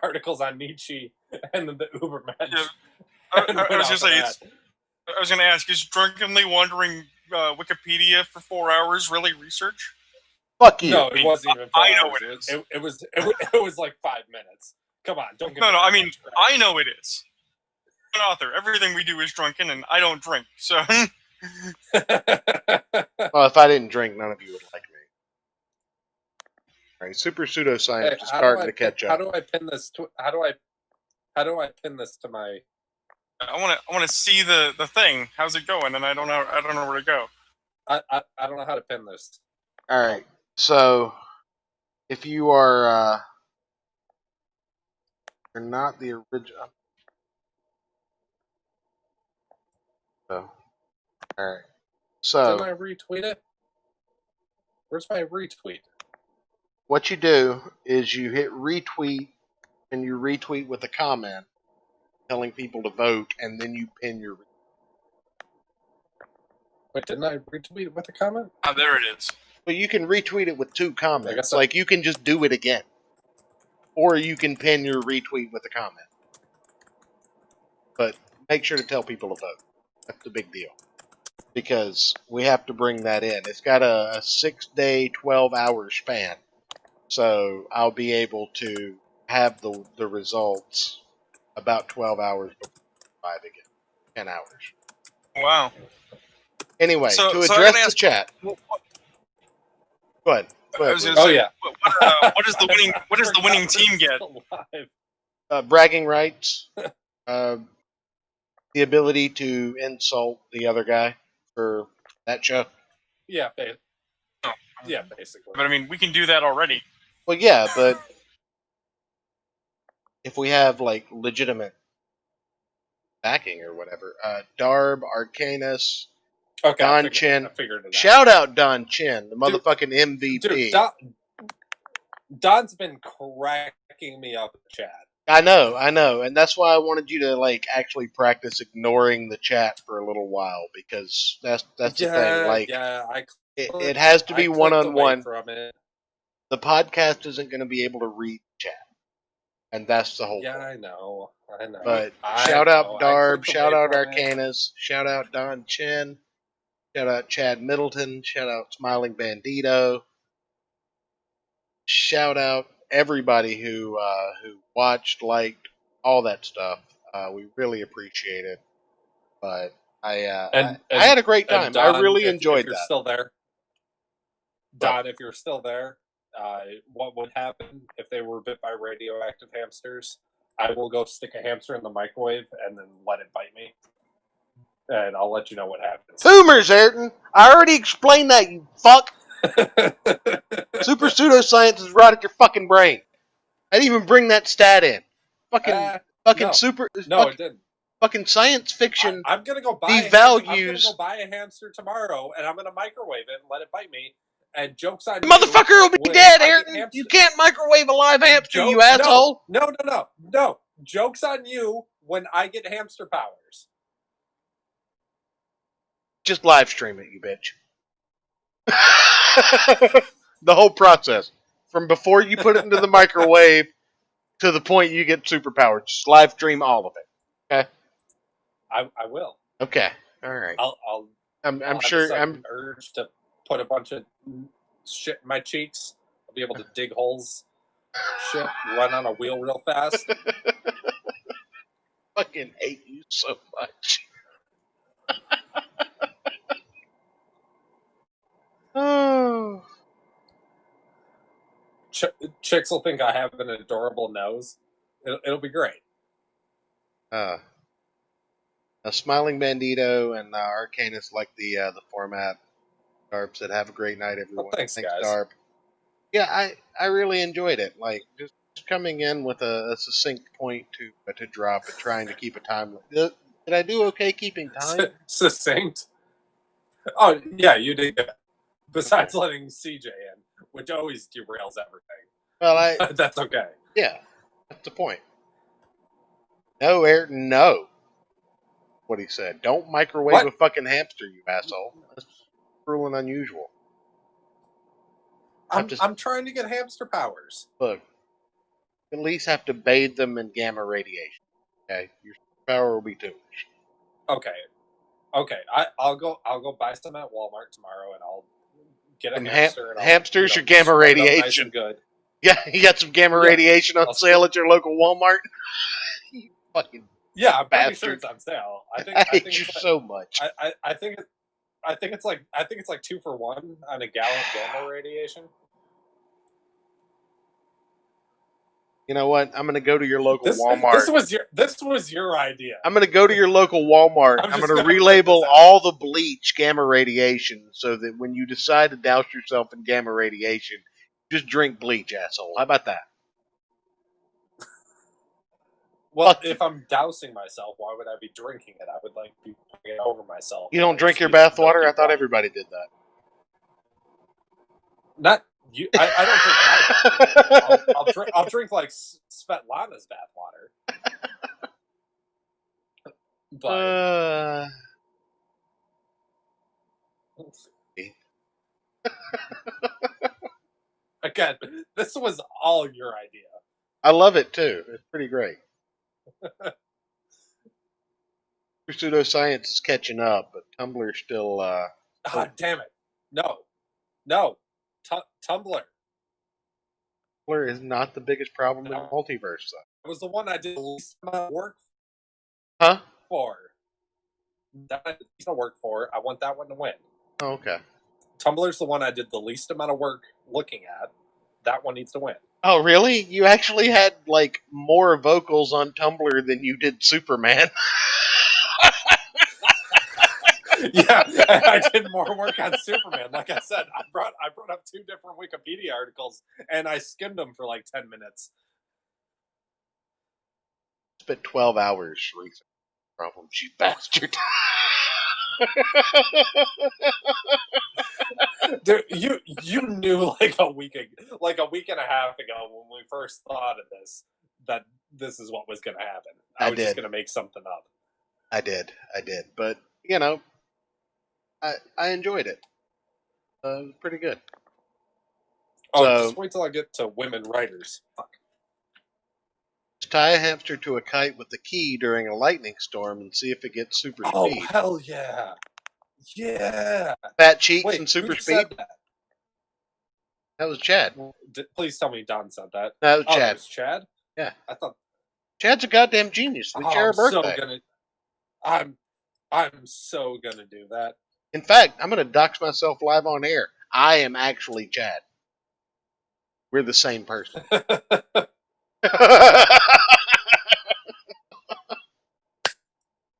articles on Nietzsche and then the Ubermensch. Yeah. I was gonna ask, is drunkenly wandering Wikipedia for 4 hours really research? Fuck you. No, it wasn't even 4 I know hours. it is. It was like 5 minutes. Come on, don't get No, me I that mean, much credit. I know it is. I'm an author. Everything we do is drunken, and I don't drink, so... Well, if I didn't drink, none of you would like me. All right, super pseudoscience is starting to catch up. How do I pin this? How do I pin this to my? I want to see the thing. How's it going? And I don't know where to go. I don't know how to pin this. All right, so if you are you're not the original. So, all right. So Didn't I retweet it? Where's my retweet? what you do is you hit retweet, and you retweet with a comment telling people to vote, and then you pin your. Wait, didn't I retweet it with a comment? Ah, there it is. But you can retweet it with 2 I comments. guess Like, you can just do it again, or you can pin your retweet with a comment. But make sure to tell people to vote. That's the big deal, because we have to bring that in. It's got a 6-day, 12-hour span, so I'll be able to have the results about 12 hours before 5 again, 10 hours. Wow. Anyway, So to I address gotta the ask, chat. Go ahead. I was Bruce. gonna Oh say, yeah. what does the winning team get? Bragging rights, the ability to insult the other guy for that show. Yeah, Oh. yeah, basically. But I mean, we can do that already. Well, yeah, but if we have like legitimate backing or whatever, Darb, Arcanus, Okay, Don Chin. I figured it out. Shout out Don Chin, the motherfucking MVP. Dude, Don's been cracking me up in the chat. I know, and that's why I wanted you to like actually practice ignoring the chat for a little while, because that's the thing. Like, it has to be one-on-one. The podcast isn't going to be able to read chat, and that's the whole point. I know. But shout out Darb, shout out Arcanus, shout out Don Chin, shout out Chad Middleton, shout out Smiling Bandito, shout out everybody who watched, liked, all that stuff. We really appreciate it. But I had a great time. Don, I really enjoyed if you're that. Still there, Don, if you're still there, what would happen if they were bit by radioactive hamsters? I will go stick a hamster in the microwave and then let it bite me, and I'll let you know what happens. Tumors, Ayrton. I already explained that, you fuck. Super pseudoscience is right at your fucking brain. I didn't even bring that stat in. No. Super. No, it didn't. Fucking science fiction. I'm gonna go buy. I'm gonna go buy a hamster tomorrow, and I'm gonna microwave it and let it bite me. And jokes on the you. Motherfucker will be dead, Ayrton. You can't microwave a live hamster, you asshole. No. Jokes on you when I get hamster powers. Just live stream it, you bitch. The whole process. From before you put it into the microwave to the point you get superpowers. Just live stream all of it. Okay? I will. Okay. All right. I'm sure. I'm urged to put a bunch of shit in my cheeks. I'll be able to dig holes. Shit, run on a wheel real fast. Fucking hate you so much. Oh. Chicks will think I have an adorable nose. It'll be great. Smiling Bandito and Arcanus like the format. Darp said, "Have a great night, Well, everyone." thanks, Thanks, guys. Darp. Yeah, I really enjoyed it. Like just coming in with a succinct point to drop and trying to keep a time. Did I do okay keeping time? Succinct. Oh yeah, you did good. Besides letting CJ in, which always derails everything. Well, That's okay. yeah, that's the point. No, Ayrton, no. What he said. Don't microwave What? a fucking hamster, you asshole. That's cruel and unusual. I'm trying to get hamster powers. Look, at least have to bathe them in gamma radiation. Okay, your power will be too much. Okay. I'll go buy some at Walmart tomorrow, and I'll get a Some hamster. And I'll, hamsters or gamma scrub it up nice radiation. and good. Yeah, you got some gamma Yeah, radiation on I'll sale at your local Walmart. You fucking Yeah, I'm pretty bastard. sure it's on sale. I I think hate you it's like, so much. I think it's like 2 for 1 on a gallon gamma radiation. You know what? I'm gonna go to your local This Walmart. this was your idea. I'm gonna go to your local Walmart. I'm I'm just gonna gonna relabel print this out. all the bleach gamma radiation so that when you decide to douse yourself in gamma radiation, just drink bleach, asshole. How about that? Well, Fuck if I'm dousing myself, why would I be drinking it? I would like be putting it over myself. You and don't then drink just your use bath water? milky I thought water. everybody did that. Not you. I don't drink my bath water. I'll drink like Svetlana's bath water. But again, this was all your idea. I love it too. It's pretty great. Pseudoscience is catching up, but Tumblr still. God damn it! No, Tumblr. Tumblr is not the biggest problem in the No. multiverse, though. It was the one I did the least amount of work Huh? for. That I did the least amount of work for. I want that one to win. Oh, okay. Tumblr's the one I did the least amount of work looking at. That one needs to win. Oh, really? You actually had like more vocals on Tumblr than you did Superman. Yeah, I did more work on Superman. Like I said, I brought up 2 different Wikipedia articles and I skimmed them for like 10 minutes. Spent 12 hours researching problems, you bastard. Dude, you knew like a week and a half ago when we first thought of this that this is what was going to happen. I was just going to make something up. I did. But, you know, I enjoyed it. It was pretty good. Oh, So- just wait till I get to women writers. Fuck. Tie a hamster to a kite with the key during a lightning storm and see if it gets super Oh, speed. hell yeah. Yeah. Fat cheeks Wait, and super who speed? said that? That was Chad. Please tell me Don said that. That was Oh, Chad. it was Chad? Yeah. I thought Chad's a goddamn genius. We share a birthday. I'm so gonna do that. In fact, I'm gonna dox myself live on air. I am actually Chad. We're the same person.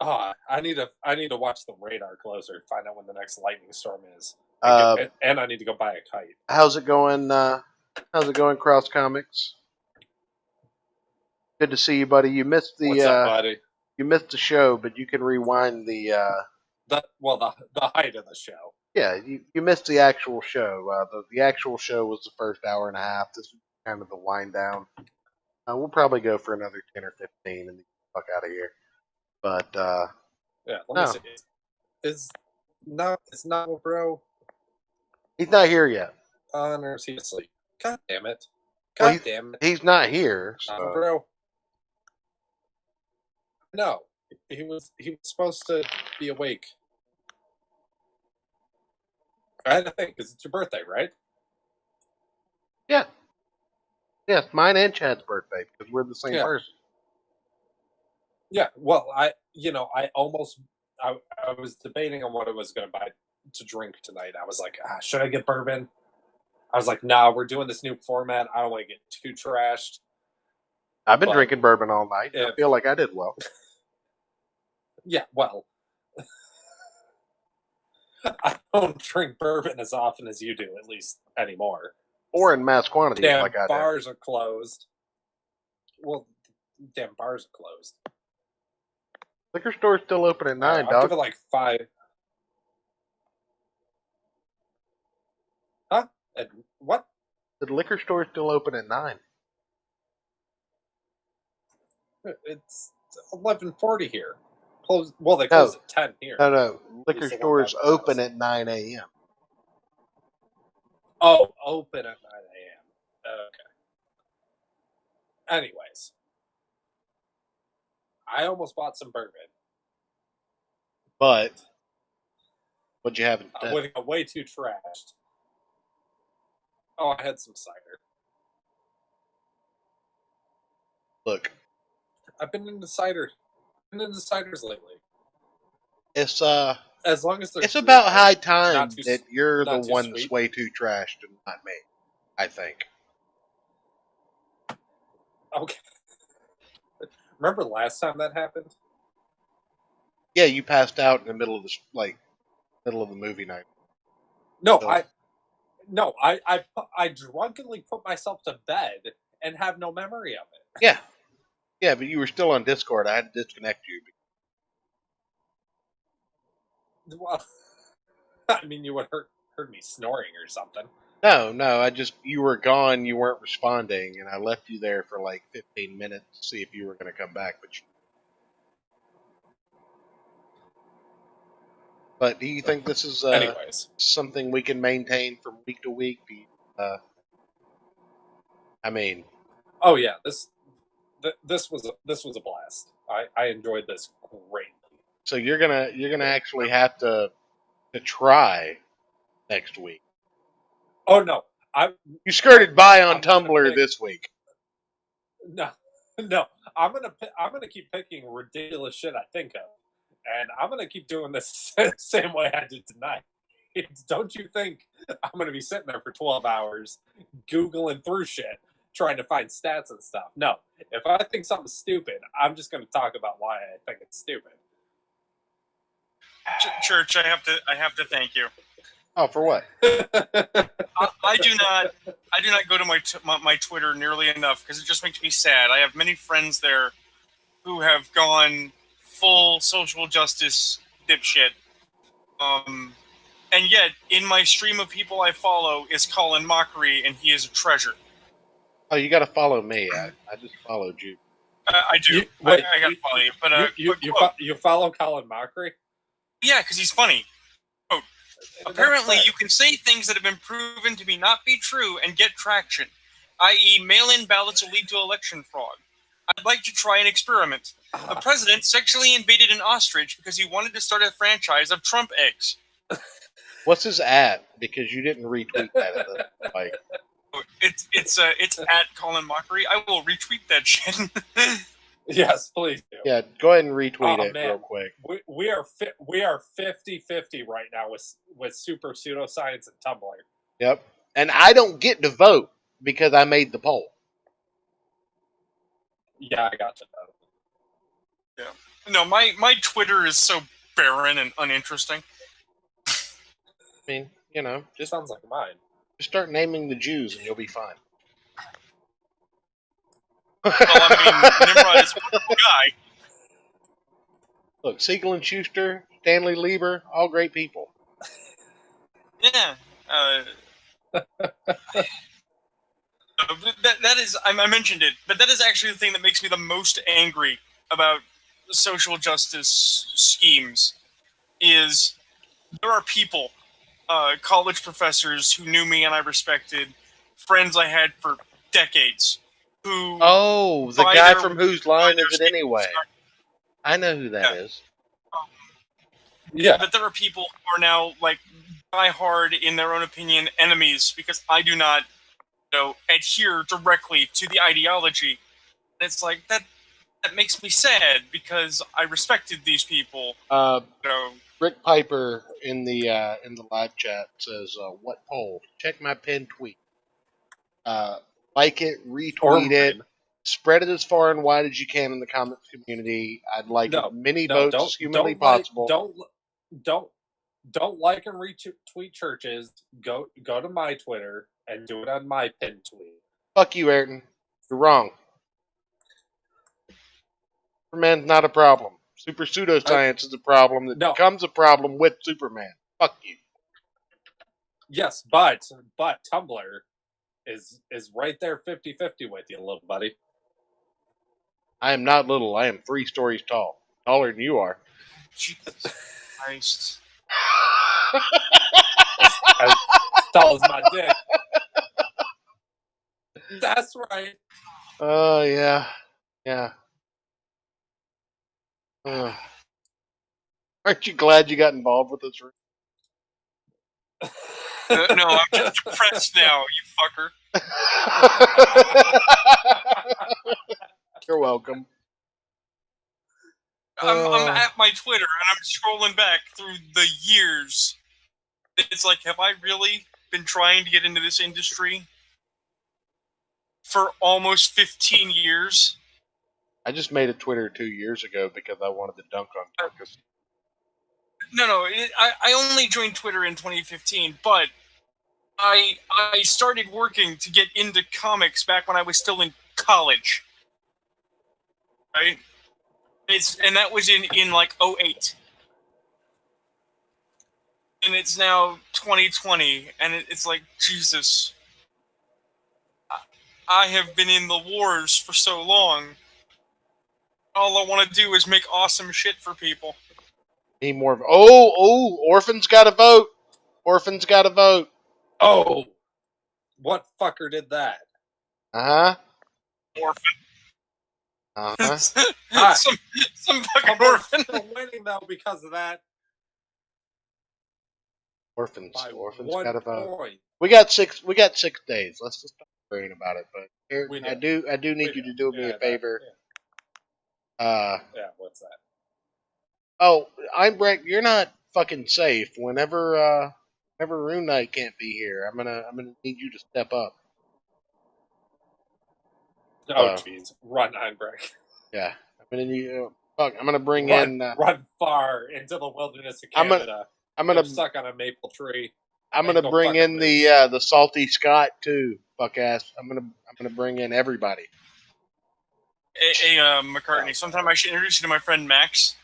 Oh, I need to watch the radar closer to find out when the next lightning storm is. And I need to go buy a kite. How's it going? How's it going, Cross Comics? Good to see you, buddy. You missed the What's up, buddy? you missed the show, but you can rewind the The height of the show. yeah, you missed the actual show. The actual show was the first hour and a half. This was kind of the wind down. We'll probably go for another 10 or 15 and then get the fuck out of here. But Yeah, let me see. It's not, bro. he's not here yet. Or is he asleep? God damn it! Well, God damn it! He's not here. So. Bro. No, he was supposed to be awake. I had to think because it's your birthday, right? Yeah. Yeah, it's mine and Chad's birthday because we're the same person. Yeah. Well, I was debating on what I was going to buy to drink tonight. I was like, should I get bourbon? I was like, nah, we're doing this new format. I don't want to get too trashed. I've been drinking bourbon all night. I feel like I did well. Yeah, well, I don't drink bourbon as often as you do, at least anymore. Or in mass quantities Damn like I do. bars are closed. Well, damn bars are closed. Liquor store's still open at 9, I'll give dog. it like 5. Huh? And what? The liquor store's still open at 9. It's 11:40 here. Close. Well, they No. close at 10 here. No. Liquor Least the one store's by my open house. at 9 a.m. Oh, open at 9 a.m. Okay. Anyways, I almost bought some bourbon. But what'd you have instead? I got way too trashed. Oh, I had some cider. Look, I've been into cider. Been into ciders lately. it's As long as they're it's about dry, high time not too that you're the not too one that's sweet. way too trashed and not me. I think. Okay. Remember last time that happened? Yeah, you passed out in the middle of the movie night. No, So- I drunkenly put myself to bed and have no memory of it. Yeah, but you were still on Discord. I had to disconnect you. Well, I mean, you would heard me snoring or something. No, you were gone. You weren't responding, and I left you there for like 15 minutes to see if you were going to come back. But do you think this is Anyways, something we can maintain from week to week? I mean, oh yeah, this was a blast. I enjoyed this greatly. so you're gonna actually have to try next week. Oh no, You skirted by on I'm gonna Tumblr pick- this week. no. I'm gonna keep picking ridiculous shit I think of, and I'm gonna keep doing this the same way I did tonight. Don't you think I'm gonna be sitting there for 12 hours googling through shit trying to find stats and stuff? No, if I think something's stupid, I'm just gonna talk about why I think it's stupid. Church, I have to thank you. Oh, for what? I do not go to my Twitter nearly enough because it just makes me sad. I have many friends there who have gone full social justice dipshit. And yet, in my stream of people I follow is Colin Mockery, and he is a treasure. Oh, you got to follow me. I just followed you. I do. Wait, I gotta follow you, but you follow Colin Mockery? yeah, because he's funny. Quote, apparently, you can say things that have been proven to not be true and get traction, i.e., mail-in ballots will lead to election fraud. I'd like to try an experiment. The president sexually invaded an ostrich because he wanted to start a franchise of Trump eggs. What's his at? Because you didn't retweet that. Like, It's at Colin Mockery. I will retweet that shit. Yes, please do. yeah, go ahead and retweet Oh, it man. real quick. We are 50-50 right now with super pseudoscience and Tumblr. Yep. And I don't get to vote because I made the poll. Yeah, I got you. No, my Twitter is so barren and uninteresting. I mean, Just just sounds like mine. start naming the Jews and you'll be fine. Well, I mean, Nimrod is a wonderful guy. Look, Siegel and Schuster, Stanley Lieber, all great people. Yeah. That is, I mentioned it, but that is actually the thing that makes me the most angry about social justice schemes. Is there are people, college professors who knew me and I respected, friends I had for decades, who Oh, the by guy their- from Whose by Line their Is It Anyway? I know who that Yeah. is. Yeah. But there are people who are now like diehard in their own opinion enemies because I do not, adhere directly to the ideology. And it's like that makes me sad because I respected these people. Rick Piper in the live chat says, "What poll? Check my pinned tweet. Like it, retweet it, Spread it as far and wide as you can in the comics community. I'd like as many votes as humanly possible. Don't like and retweet churches. Go to my Twitter and do it on my pinned tweet. Fuck you, Ayrton. You're wrong. Superman's not a problem. Super pseudoscience is a problem that becomes a problem with Superman. Fuck you. Yes, but Tumblr is right there 50-50 with you, little buddy. I am not little. I am 3 stories tall. Taller than you are. Jesus Christ. as tall as my dick. That's right. Oh, yeah. Yeah. Aren't you glad you got involved with this? No, I'm just depressed now, you fucker. You're welcome. I'm at my Twitter and I'm scrolling back through the years. It's like, have I really been trying to get into this industry for almost 15 years? I just made a Twitter 2 years ago because I wanted to dunk on Marcus. No, I only joined Twitter in 2015, but I started working to get into comics back when I was still in college. Right? And that was in like 08. And it's now 2020, and it's like, Jesus. I have been in the wars for so long. All I want to do is make awesome shit for people. Need more. Orphans got to vote. Orphans got to vote. Oh, what fucker did that? Orphan. Uh-huh. some fucking orphan. Still winning though because of that. Orphans By got to vote. Point. We got 6 days. Let's just stop worrying about it. But Aaron, I do need you to do me a favor. What's that? Oh, Einbrecht, you're not fucking safe. Whenever Rune Knight can't be here, I'm gonna need you to step up. Oh jeez, run Einbrecht. Yeah, I'm gonna bring in. Run far into the wilderness of Canada. I'm gonna stuck on a maple tree. I'm gonna bring in the salty Scott too. Fuck ass. I'm gonna bring in everybody. Hey, McCartney, sometime I should introduce you to my friend Max,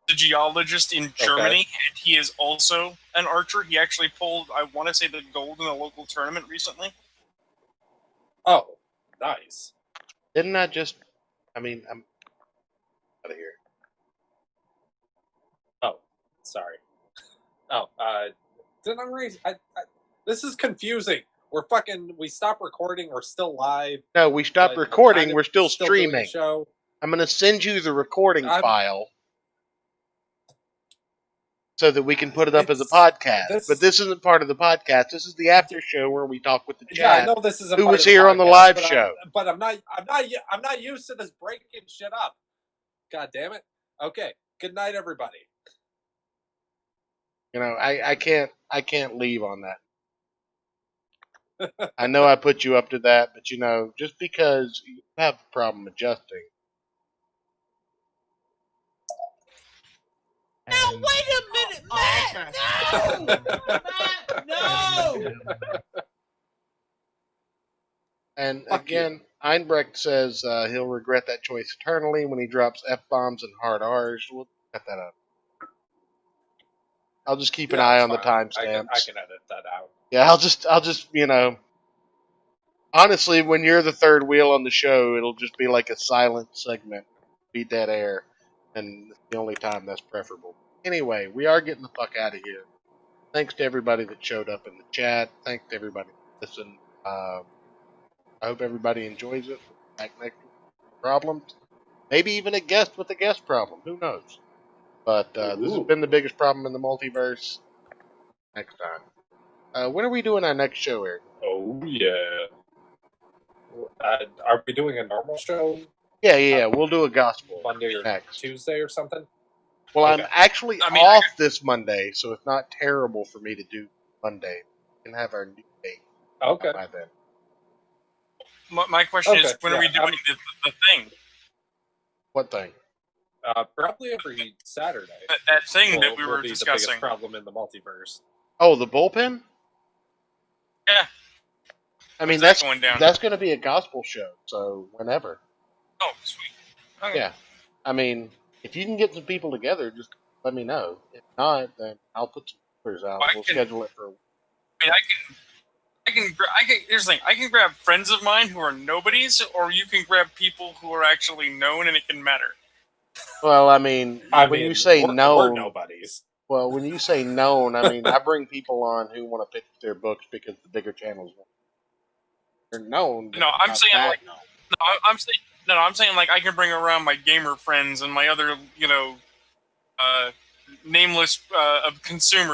the geologist in Germany, and he is also an archer. He actually pulled, I want to say, the gold in a local tournament recently. Oh, nice. Didn't I just... I'm out of here. Oh, sorry. Oh, didn't I raise... this is confusing. We stopped recording, we're still live. No, we stopped recording, we're still streaming. Show. I'm going to send you the recording file so that we can put it up as a podcast. But this isn't part of the podcast. This is the after show where we talk with the chat. Yeah, I know this is who was here on the live show. I'm not used to this breaking shit up. God damn it. Okay. Good night, everybody. You know, I can't leave on that. I know I put you up to that, but you know, just because you have a problem adjusting. Now wait a minute, Matt! No! Matt, no! And again, Einbrecht says he'll regret that choice eternally when he drops F-bombs and hard R's. We'll cut that out. I'll just keep an eye on the timestamps. I can edit that out. Yeah, I'll just, you know, honestly, when you're the third wheel on the show, it'll just be like a silent segment, be dead air, and it's the only time that's preferable. Anyway, we are getting the fuck out of here. Thanks to everybody that showed up in the chat. Thanks to everybody that listened. I hope everybody enjoys it. Back next week. Problems. Maybe even a guest with a guest problem. Who knows? But this has been the biggest problem in the multiverse. Next time. When are we doing our next show, Eric? Oh, yeah. Are we doing a normal show? Yeah. We'll do a gospel Monday or next. Tuesday or something? Well, okay. I'm actually off this Monday, so it's not terrible for me to do Monday. We can have our new date by then. My question is, Okay, when are we yeah, doing the thing? What thing? Probably every Saturday. That thing that we will were be the discussing. biggest problem in the multiverse. Oh, the bullpen. Yeah. I mean, When's that going down? that's going to be a gospel show, so whenever. Oh, sweet. Okay. Yeah. I mean, if you can get some people together, just let me know. If not, then I'll put some numbers out. I We'll can- schedule it for. I mean, here's the thing. I can grab friends of mine who are nobodies, or you can grab people who are actually known, and it can matter. Well, I mean, when you say we're known, nobodies. well, when you say known, I mean I bring people on who want to pitch their books because the bigger channels want. They're known. But No, I'm not saying that like known. I'm saying like I can bring around my gamer friends and my other nameless consumers